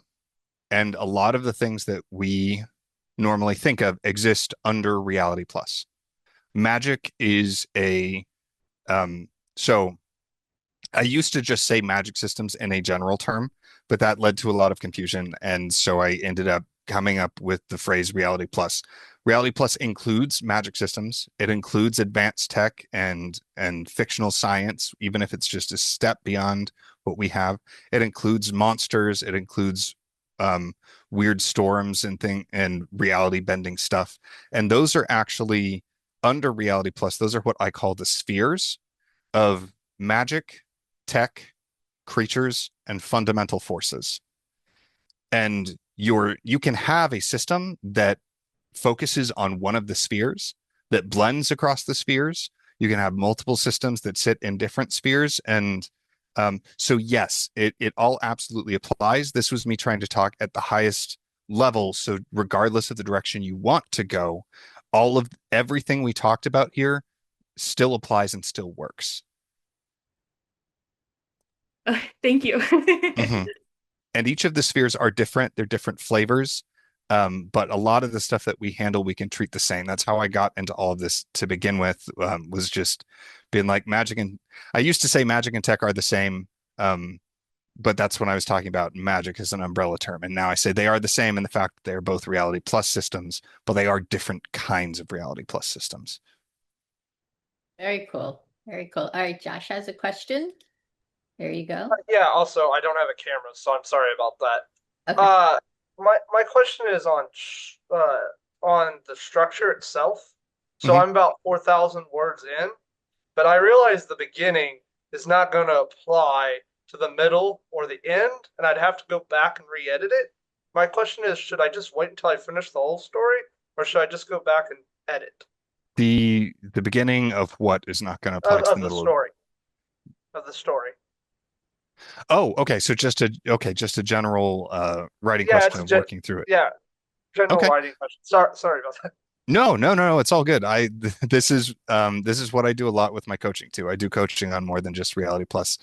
and a lot of the things that we normally think of exist under Reality Plus. Magic is a so I used to just say magic systems in a general term, but that led to a lot of confusion. And so I ended up coming up with the phrase Reality Plus. Reality Plus includes magic systems. It includes advanced tech and fictional science, even if it's just a step beyond what we have. It includes monsters. It includes weird storms and reality bending stuff. And those are actually under Reality Plus. Those are what I call the spheres of magic, tech, creatures, and fundamental forces. And you can have a system that focuses on one of the spheres that blends across the spheres. You can have multiple systems that sit in different spheres. And so yes, it all absolutely applies. This was me trying to talk at the highest level. So regardless of the direction you want to go, all of everything we talked about here still applies and still works. Thank you. Mhm. And each of the spheres are different. They're different flavors. But a lot of the stuff that we handle, we can treat the same. That's how I got into all of this to begin with, was just being like I used to say magic and tech are the same. But that's when I was talking about magic as an umbrella term. And now I say they are the same in the fact that they're both Reality Plus systems, but they are different kinds of Reality Plus systems. Very cool. Very cool. All right, Josh has a question. There you go. Yeah, also, I don't have a camera, so I'm sorry about that. Okay. My question is on the structure itself. So Mhm. I'm about 4,000 words in, but I realize the beginning is not going to apply to the middle or the end, and I'd have to go back and re-edit it. My question is, should I just wait until I finish the whole story, or should I just go back and edit The beginning of what is not going to apply to the of the middle of. story? Of the story. Oh, okay. So just a general writing Yeah, question of working through it. yeah, general Okay. writing question. Sorry about that. No. It's all good. This is what I do a lot with my coaching too. I do coaching on more than just Reality Plus.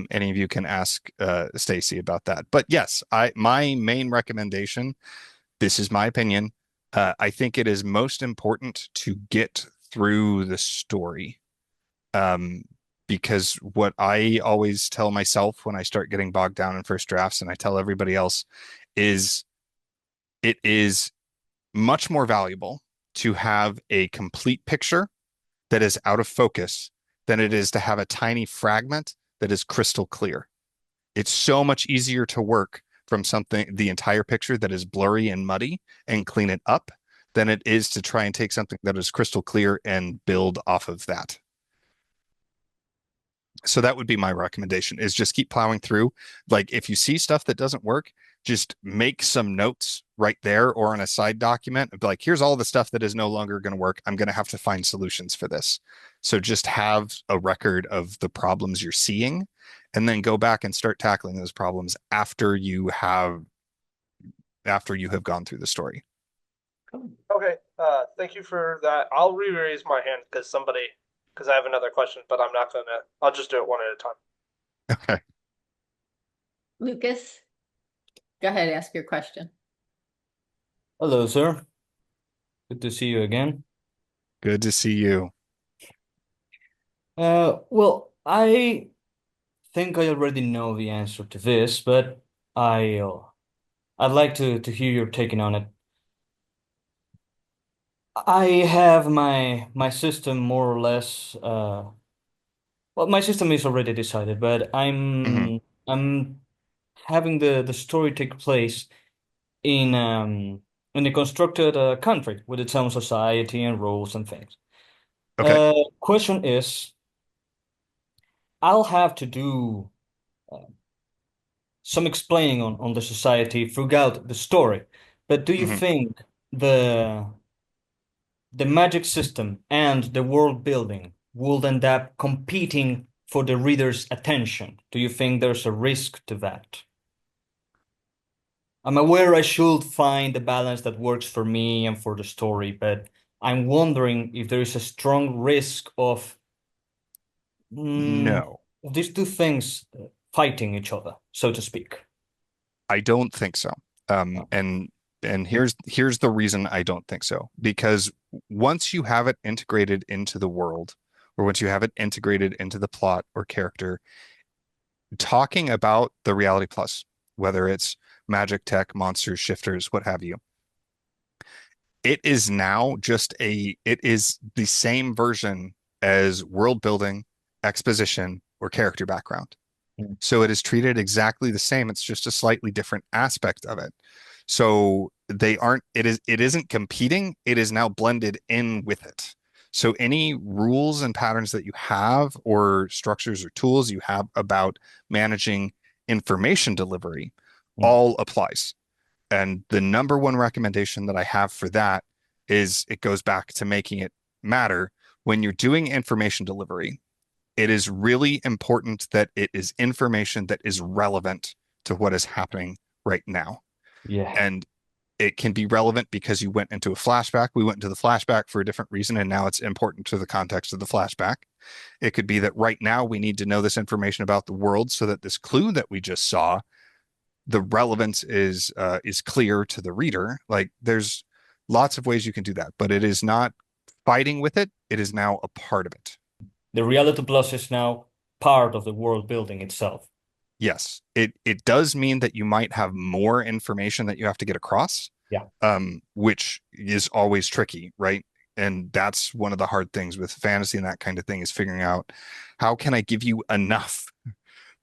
Any of you can ask Stacy about that. But yes, my main recommendation, this is my opinion. I think it is most important to get through the story. Because what I always tell myself when I start getting bogged down in first drafts, and I tell everybody else, is it is much more valuable to have a complete picture that is out of focus than it is to have a tiny fragment that is crystal clear. It's so much easier to work from the entire picture that is blurry and muddy and clean it up than it is to try and take something that is crystal clear and build off of that. So that would be my recommendation, is just keep plowing through. Like if you see stuff that doesn't work, just make some notes right there or in a side document. Like, here's all the stuff that is no longer going to work. I'm going to have to find solutions for this. So just have a record of the problems you're seeing and then go back and start tackling those problems after you have gone through the story. Okay, thank you for that. I'll re-raise my hand because I have another question, but I'll just do it one at a time. Okay. Lucas, go ahead, ask your question. Hello, sir. Good to see you again. Good to see you. Well, I think I already know the answer to this, but I'd like to hear your taking on it. I have my system more or less. Well, my system is already decided, but Mhm. I'm having the story take place in a constructed country with its own society and rules and things. Okay. Question is, I'll have to do some explaining on the society throughout the story, but do you Mhm. think the magic system and the world building will end up competing for the reader's attention? Do you think there's a risk to that? I'm aware I should find the balance that works for me and for the story, but I'm wondering if there is a strong risk of No, these two things fighting each other, so to speak. I don't think so. Um, Oh. and and here's the reason I don't think so. Because once you have it integrated into the world, or once you have it integrated into the plot or character, talking about the reality plus, whether it's magic, tech, monsters, shifters, what have you, it is now it is the same version as world building, exposition, or character background. Mm. So it is treated exactly the same. It's just a slightly different aspect of it. So it isn't competing. It is now blended in with it. So any rules and patterns that you have or structures or tools you have about managing information delivery Mm. all applies. And the number one recommendation that I have for that is it goes back to making it matter. When you're doing information delivery, it is really important that it is information that is relevant to what is happening right now. Yeah. And it can be relevant because you went into a flashback. We went into the flashback for a different reason, and now it's important to the context of the flashback. It could be that right now we need to know this information about the world so that this clue that we just saw, the relevance is clear to the reader. Like there's lots of ways you can do that, but it is not fighting with it. It is now a part of it. The reality plus is now part of the world building itself. Yes, it does mean that you might have more information that you have to get across, Yeah. which is always tricky, right? And that's one of the hard things with fantasy and that kind of thing is figuring out how can I give you enough?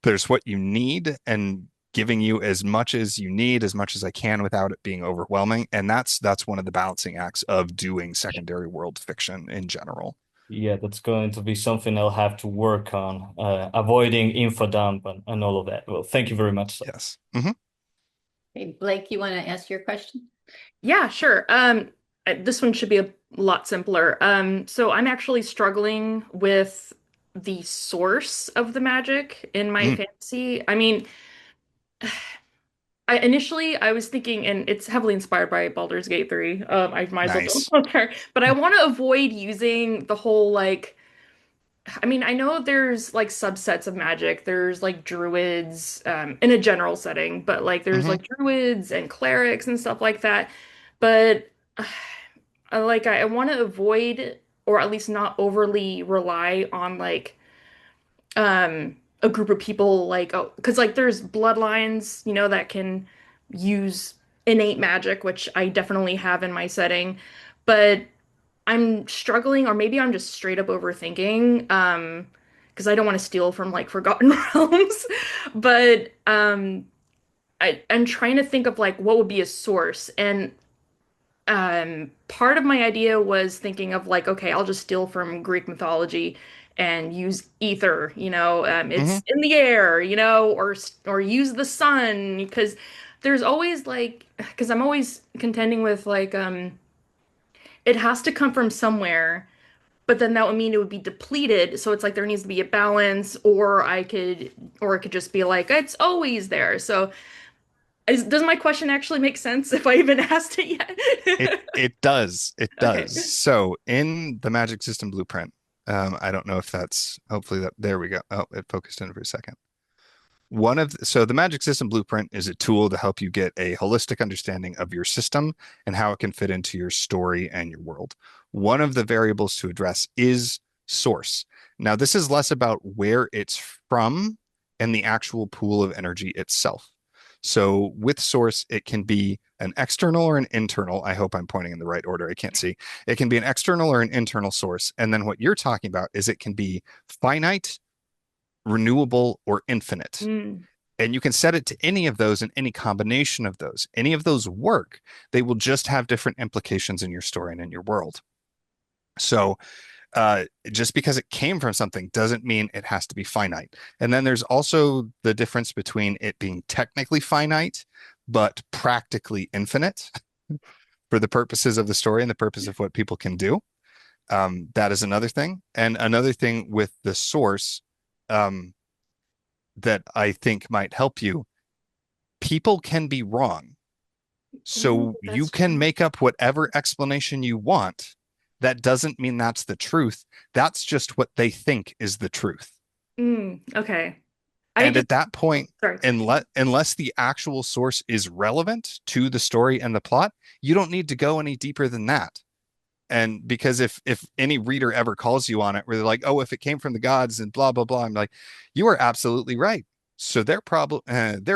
There's what you need and giving you as much as you need, as much as I can without it being overwhelming. And that's one of the balancing acts of doing secondary world fiction in general. Yeah, that's going to be something I'll have to work on, avoiding info dump and all of that. Well, thank you very much, sir. Yes. Mm-hmm. Hey, Blake, you want to ask your question? Yeah, sure. This one should be a lot simpler. So I'm actually struggling with the source of the magic in my fantasy. I mean, I was thinking, and it's heavily inspired by Baldur's Gate 3. I might as well Nice. throw it out there, but I want to avoid using the whole like. I mean, I know there's like subsets of magic. There's like druids, in a general setting, but like there's Mm-hmm. like druids and clerics and stuff like that. But I want to avoid or at least not overly rely on like a group of people like oh because like there's bloodlines that can use innate magic, which I definitely have in my setting, but I'm struggling, or maybe I'm just straight up overthinking because I don't want to steal from like Forgotten Realms, but I'm trying to think of like what would be a source. And part of my idea was thinking of like, okay, I'll just steal from Greek mythology and use ether, Mm-hmm. it's in the air, or use the sun, because there's always like, because I'm always contending with like, it has to come from somewhere, but then that would mean it would be depleted. So it's like there needs to be a balance, or it could just be like, it's always there. So does my question actually make sense if I even asked it It yet? it does. It Okay. does. So in the Magic System Blueprint, I don't know if that's hopefully that there we go. Oh, it focused in for a second. So the Magic System Blueprint is a tool to help you get a holistic understanding of your system and how it can fit into your story and your world. One of the variables to address is source. Now, this is less about where it's from and the actual pool of energy itself. So with source, it can be an external or an internal. I hope I'm pointing in the right order. I can't see. It can be an external or an internal source. And then what you're talking about is it can be finite, renewable, or infinite. Mm. And you can set it to any of those and any combination of those. Any of those work. They will just have different implications in your story and in your world. So just because it came from something doesn't mean it has to be finite. And then there's also the difference between it being technically finite, but practically infinite for the purposes of the story and the purpose of what people can do. That is another thing. And another thing with the source that I think might help you, people can be wrong. So you That's can true. make up whatever explanation you want. That doesn't mean that's the truth. That's just what they think is the truth. Okay. I And just at that point, sorry. unless the actual source is relevant to the story and the plot, you don't need to go any deeper than that. And because if any reader ever calls you on it, where they're like, "Oh, if it came from the gods and blah blah blah," I'm like, "You are absolutely right." So they're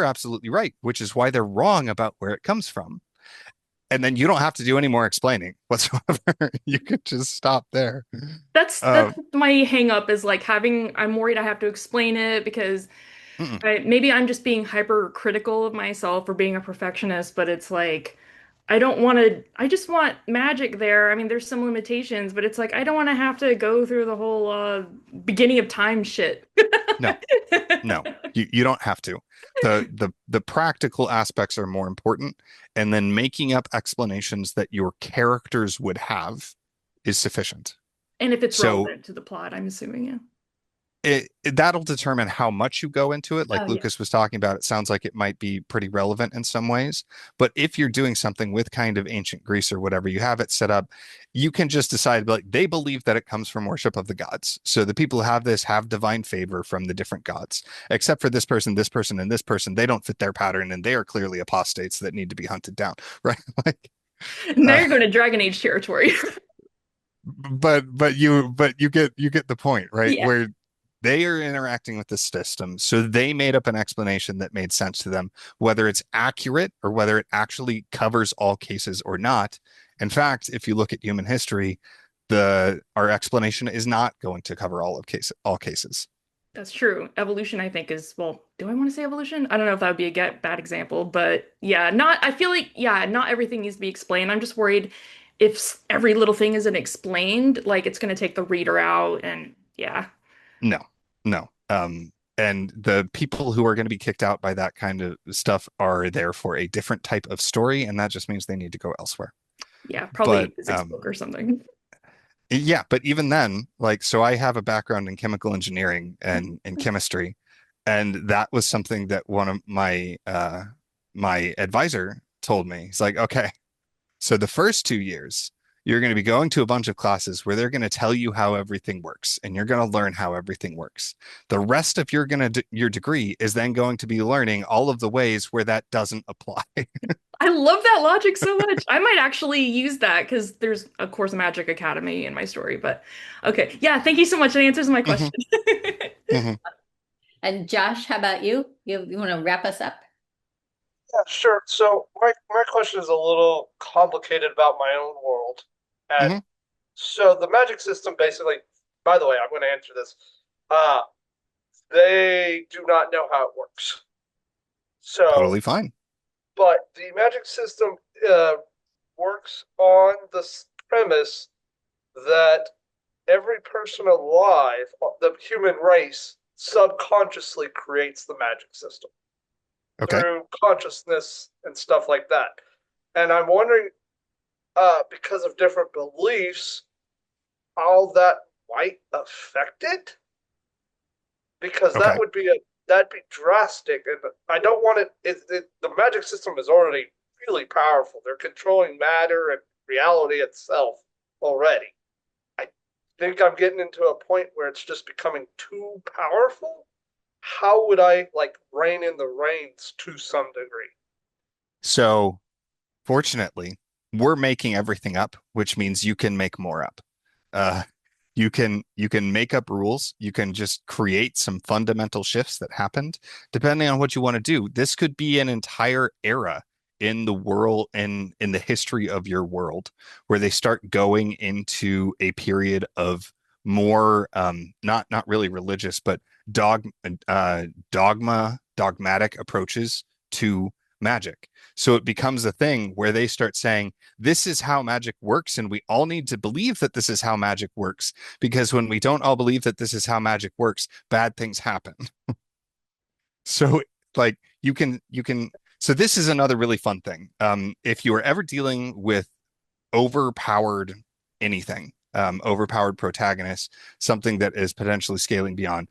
absolutely right, which is why they're wrong about where it comes from. And then you don't have to do any more explaining whatsoever. You could just stop there. That's my hang up is like I'm worried I have to explain it because Mm-mm. maybe I'm just being hypercritical of myself for being a perfectionist, but it's like I don't want to, I just want magic there. I mean, there's some limitations, but it's like I don't want to have to go through the whole beginning of time shit. No, no, you don't have to. The practical aspects are more important, and then making up explanations that your characters would have is sufficient. And if it's So relevant to the plot, I'm assuming, yeah. that'll determine how much you go into it. Oh, Like yeah. Lucas was talking about, it sounds like it might be pretty relevant in some ways. But if you're doing something with kind of ancient Greece or whatever, you have it set up, you can just decide like they believe that it comes from worship of the gods. So the people who have this have divine favor from the different gods, except for this person, and this person. They don't fit their pattern, and they are clearly apostates that need to be hunted down, right? Like, Now uh, you're going to Dragon Age territory. but you get the point, right? Yeah. Where they are interacting with the system, so they made up an explanation that made sense to them, whether it's accurate or whether it actually covers all cases or not. In fact, if you look at human history, the our explanation is not going to cover all cases. That's true. Evolution, I think, is, well, do I want to say evolution? I don't know if that would be a bad example, but yeah, I feel like, yeah, not everything needs to be explained. I'm just worried if every little thing isn't explained, like it's going to take the reader out. And yeah, No, no. And the people who are going to be kicked out by that kind of stuff are there for a different type of story, and that just means they need to go elsewhere. yeah, probably But a physics book or something. yeah, but even then, like, so I have a background in chemical engineering and in chemistry, and that was something that one of my advisor told me. He's like, okay, so the first 2 years, you're going to be going to a bunch of classes where they're going to tell you how everything works, and you're going to learn how everything works. The rest of your degree is then going to be learning all of the ways where that doesn't apply. I love that logic so much. I might actually use that because there's, of course, a Magic Academy in my story. But okay, yeah, thank you so much. That answers my Mhm, question. mhm. And Josh, how about you? You want to wrap us up? Yeah, sure. So my question is a little complicated about my own world. And Mhm. so the magic system basically, by the way, I'm going to answer this. Uh, they do not know how it works. So, Totally fine. but the magic system uh, works on the premise that every person alive, the human race, subconsciously creates the magic system Okay. through consciousness and stuff like that. And I'm wondering, because of different beliefs, how that might affect it, because Okay. that'd be drastic, and I don't want the magic system is already really powerful. They're controlling matter and reality itself already. I think I'm getting into a point where it's just becoming too powerful. How would I like rein in the reins to some degree? So fortunately, we're making everything up, which means you can make more up. Uh, you can make up rules. You can just create some fundamental shifts that happened, depending on what you want to do. This could be an entire era in the world in the history of your world where they start going into a period of more not really religious, but dog dogmatic approaches to magic. So it becomes a thing where they start saying, this is how magic works, and we all need to believe that this is how magic works, because when we don't all believe that this is how magic works, bad things happen. So like you can so this is another really fun thing. If you are ever dealing with overpowered overpowered protagonists, something that is potentially scaling beyond,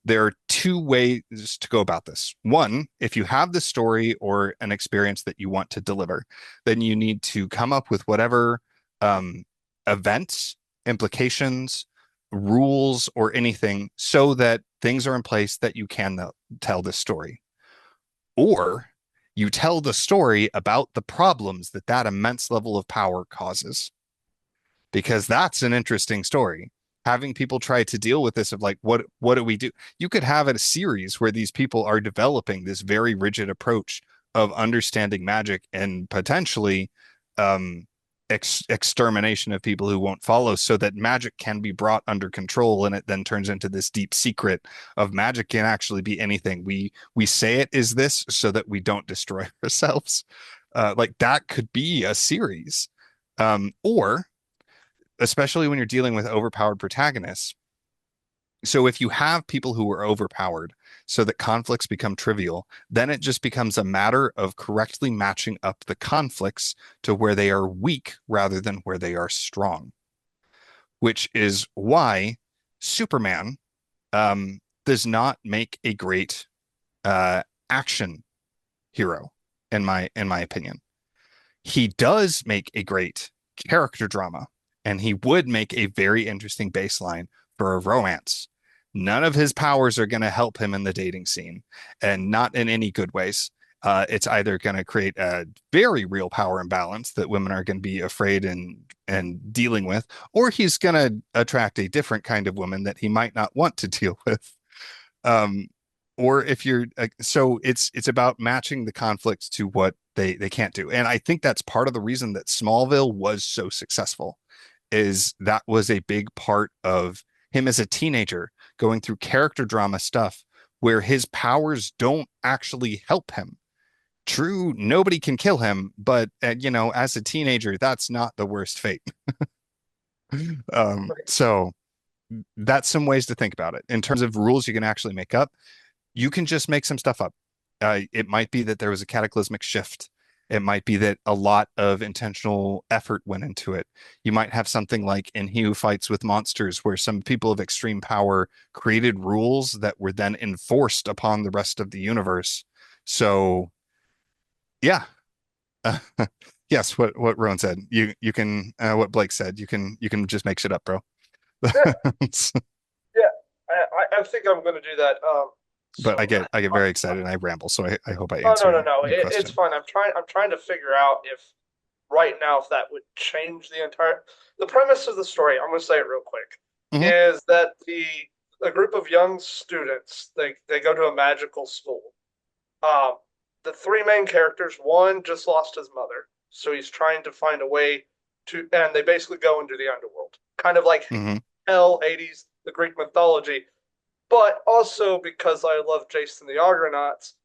there are two ways to go about this. One, if you have the story or an experience that you want to deliver, then you need to come up with whatever events, implications, rules, or anything so that things are in place that you can tell this story. Or you tell the story about the problems that that immense level of power causes, because that's an interesting story. Having people try to deal with this of like, what do we do? You could have a series where these people are developing this very rigid approach of understanding magic and potentially extermination of people who won't follow, so that magic can be brought under control, and it then turns into this deep secret of magic can actually be anything. We say it is this so that we don't destroy ourselves. Like that could be a series. Or especially when you're dealing with overpowered protagonists. So if you have people who are overpowered so that conflicts become trivial, then it just becomes a matter of correctly matching up the conflicts to where they are weak rather than where they are strong, which is why Superman does not make a great action hero, in my opinion. He does make a great character drama, and he would make a very interesting baseline for a romance. None of his powers are going to help him in the dating scene, and not in any good ways. It's either going to create a very real power imbalance that women are going to be afraid and dealing with, or he's going to attract a different kind of woman that he might not want to deal with. Or if you're so it's about matching the conflicts to what they can't do. And I think that's part of the reason that Smallville was so successful, is that was a big part of him as a teenager going through character drama stuff where his powers don't actually help him. True, nobody can kill him, but as a teenager, that's not the worst fate. So that's some ways to think about it. In terms of rules you can actually make up, you can just make some stuff up. It might be that there was a cataclysmic shift. It might be that a lot of intentional effort went into it. You might have something like in He Who Fights with Monsters, where some people of extreme power created rules that were then enforced upon the rest of the universe. So, yeah. Yes, what Rowan said. You can what Blake said. You can just make shit up, bro. Yeah, yeah. I think I'm going to do that. But I get very excited and I ramble, so I hope I Oh, answer no. your question. It's fine. I'm trying to figure out if right now if that would change the premise of the story. I'm going to say it real quick. Mhm. Is that a group of young students, they go to a magical school. The three main characters, one just lost his mother, so he's trying to find a way and they basically go into the underworld, kind of like Mhm. hell, Hades, the Greek mythology. But also because I love Jason the Argonauts,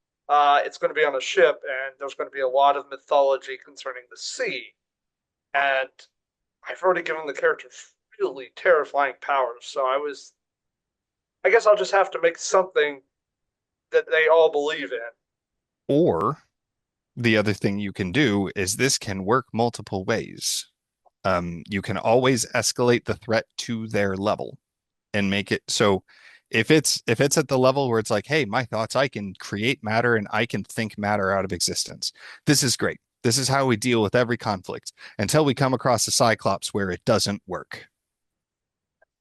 it's going to be on a ship, and there's going to be a lot of mythology concerning the sea. And I've already given the characters really terrifying powers, so I guess I'll just have to make something that they all believe in. Or the other thing you can do is this can work multiple ways. You can always escalate the threat to their level and make it so if it's at the level where it's like, hey, my thoughts, I can create matter and I can think matter out of existence. This is great. This is how we deal with every conflict until we come across a Cyclops where it doesn't work.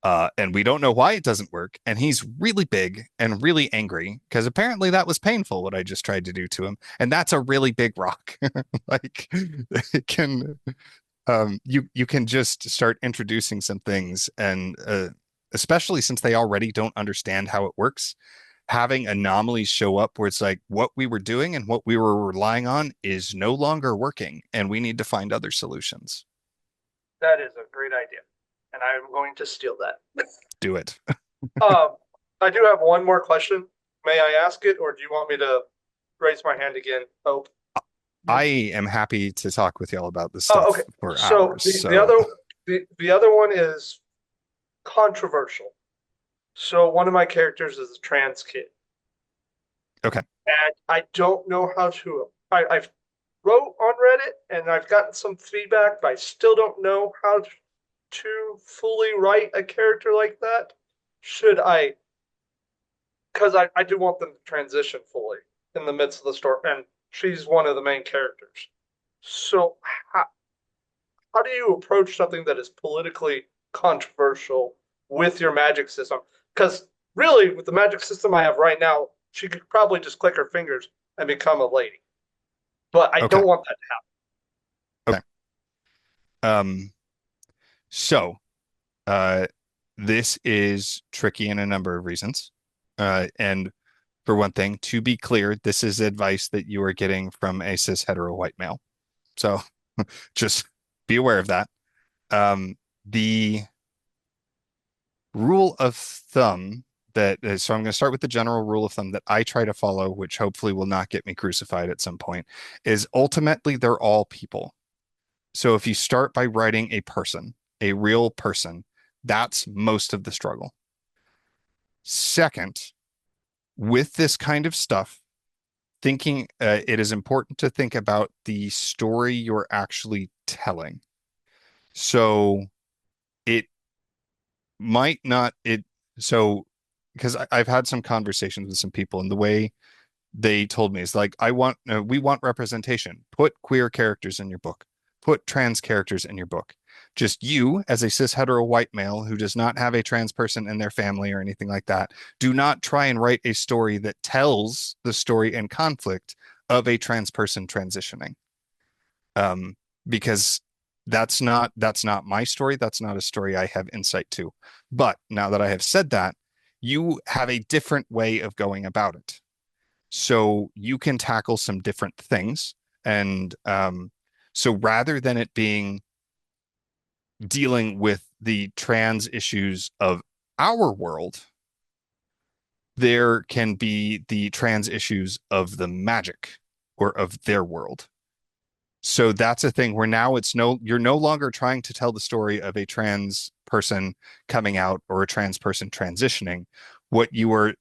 And we don't know why it doesn't work. And he's really big and really angry because apparently that was painful what I just tried to do to him. And that's a really big rock. Like it can you can just start introducing some things, and especially since they already don't understand how it works, having anomalies show up where it's like what we were doing and what we were relying on is no longer working and we need to find other solutions. That is a great idea, and I'm going to steal that. Do it. I do have one more question. May I ask it, or do you want me to raise my hand again? Hope. I am happy to talk with y'all about this Oh, stuff okay. for So hours. the other one is controversial. So one of my characters is a trans kid. Okay. And I don't know how to. I've wrote on Reddit and I've gotten some feedback, but I still don't know how to fully write a character like that. Should I because I do want them to transition fully in the midst of the story, and she's one of the main characters. So how do you approach something that is politically controversial with your magic system? Because really, with the magic system I have right now, she could probably just click her fingers and become a lady. But I Okay. don't want that to happen. Okay. So this is tricky in a number of reasons. And for one thing, to be clear, this is advice that you are getting from a cis hetero white male. So just be aware of that. The rule of thumb so I'm going to start with the general rule of thumb that I try to follow, which hopefully will not get me crucified at some point, is ultimately they're all people. So if you start by writing a person, a real person, that's most of the struggle. Second, with this kind of stuff, thinking it is important to think about the story you're actually telling. So it might not it so because I've had some conversations with some people, and the way they told me is like, we want representation. Put queer characters in your book. Put trans characters in your book. Just you, as a cis hetero white male who does not have a trans person in their family or anything like that, do not try and write a story that tells the story and conflict of a trans person transitioning. Because that's not my story. That's not a story I have insight to. But now that I have said that, you have a different way of going about it. So you can tackle some different things. And so rather than it being dealing with the trans issues of our world, there can be the trans issues of the magic or of their world. So that's a thing where now you're no longer trying to tell the story of a trans person coming out or a trans person transitioning. What you were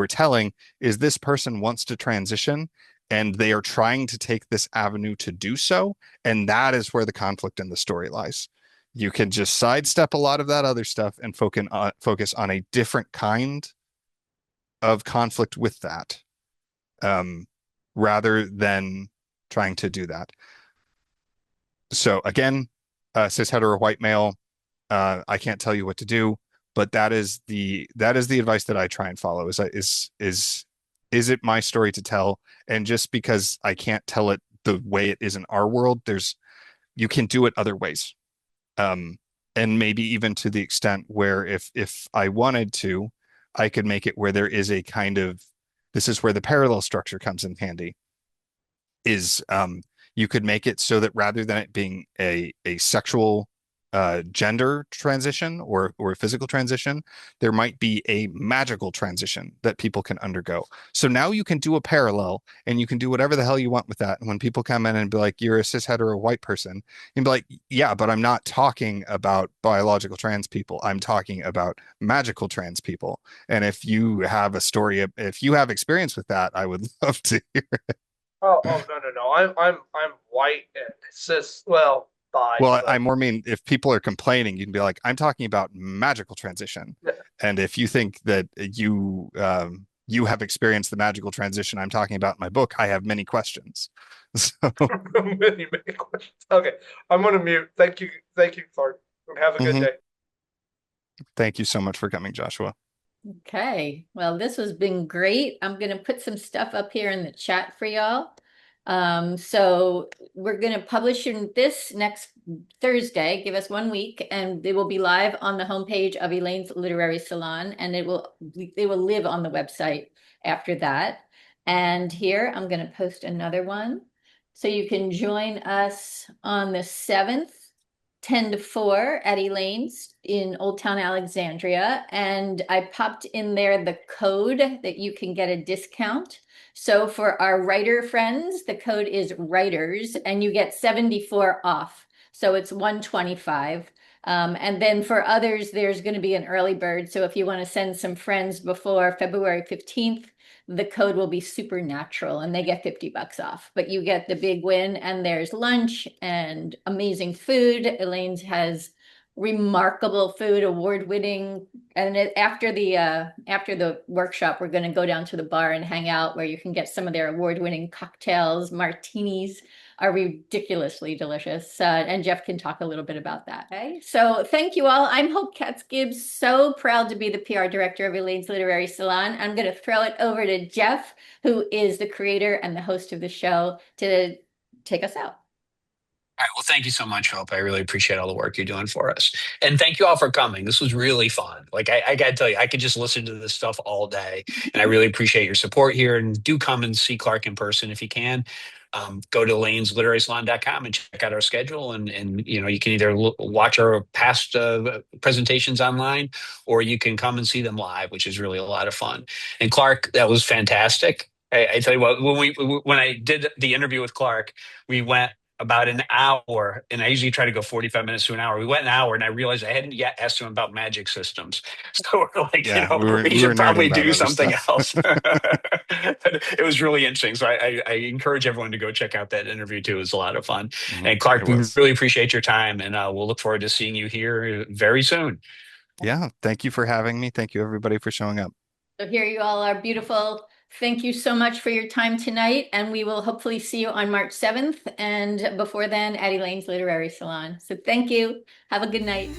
telling is this person wants to transition and they are trying to take this avenue to do so. And that is where the conflict in the story lies. You can just sidestep a lot of that other stuff and focus on a different kind of conflict with that, rather than trying to do that. So again, cis hetero white male, I can't tell you what to do, but that is the advice that I try and follow. Is it my story to tell? And just because I can't tell it the way it is in our world, you can do it other ways. And maybe even to the extent where if I wanted to, I could make it where there is a kind of, this is where the parallel structure comes in handy, is you could make it so that rather than it being a sexual gender transition or a physical transition, there might be a magical transition that people can undergo. So now you can do a parallel and you can do whatever the hell you want with that. And when people come in and be like, you're a cis hetero white person, you'd be like, yeah, but I'm not talking about biological trans people. I'm talking about magical trans people. And if you have if you have experience with that, I would love to hear. Oh no. I'm white and cis. Well, bi. Well, But I more mean if people are complaining, you can be like, I'm talking about magical transition. yeah. And if you think that you have experienced the magical transition I'm talking about in my book, I have many questions. So many questions. Okay, I'm gonna mute. Thank you, Clark. Have a good day. Thank you so much for coming, Joshua. Okay, well, this has been great. I'm going to put some stuff up here in the chat for y'all. So we're going to publish this next Thursday. Give us 1 week, and it will be live on the homepage of Elaine's Literary Salon, and they will live on the website after that. And here I'm going to post another one, so you can join us on the 7th. 10 to 4 at Elaine's in Old Town Alexandria. And I popped in there the code that you can get a discount. So for our writer friends, the code is writers and you get 74 off. So it's 125. And then for others, there's going to be an early bird. So if you want to send some friends before February 15th, the code will be supernatural and they get $50 off, but you get the big win and there's lunch and amazing food. Elaine's has remarkable food, award-winning. And after the workshop, we're going to go down to the bar and hang out where you can get some of their award-winning cocktails. Martinis are ridiculously delicious. And Jeff can talk a little bit about that. Okay? So thank you all. I'm Hope Katz Gibbs, so proud to be the PR director of Elaine's Literary Salon. I'm going to throw it over to Jeff, who is the creator and the host of the show, to take us out. All right. Well, thank you so much, Hope. I really appreciate all the work you're doing for us. And thank you all for coming. This was really fun. Like, I got to tell you, I could just listen to this stuff all day. And I really appreciate your support here. And do come and see Clark in person if you can. Go to lanesliterarysalon.com and check out our schedule. And you can either watch our past presentations online, or you can come and see them live, which is really a lot of fun. And Clark, that was fantastic. I tell you what, when I did the interview with Clark, we went about an hour, and I usually try to go 45 minutes to an hour. We went an hour, and I realized I hadn't yet asked him about magic systems. So we're like, Yeah, we we were should probably nerding about do other something stuff. else. It was really interesting. So I encourage everyone to go check out that interview too. It was a lot of fun. And Clark, It we was. really appreciate your time, and we'll look forward to seeing you here very soon. Yeah, thank you for having me. Thank you, everybody, for showing up. So here you all are, beautiful. Thank you so much for your time tonight, and we will hopefully see you on March 7th, and before then at Elaine's Literary Salon. So thank you. Have a good night.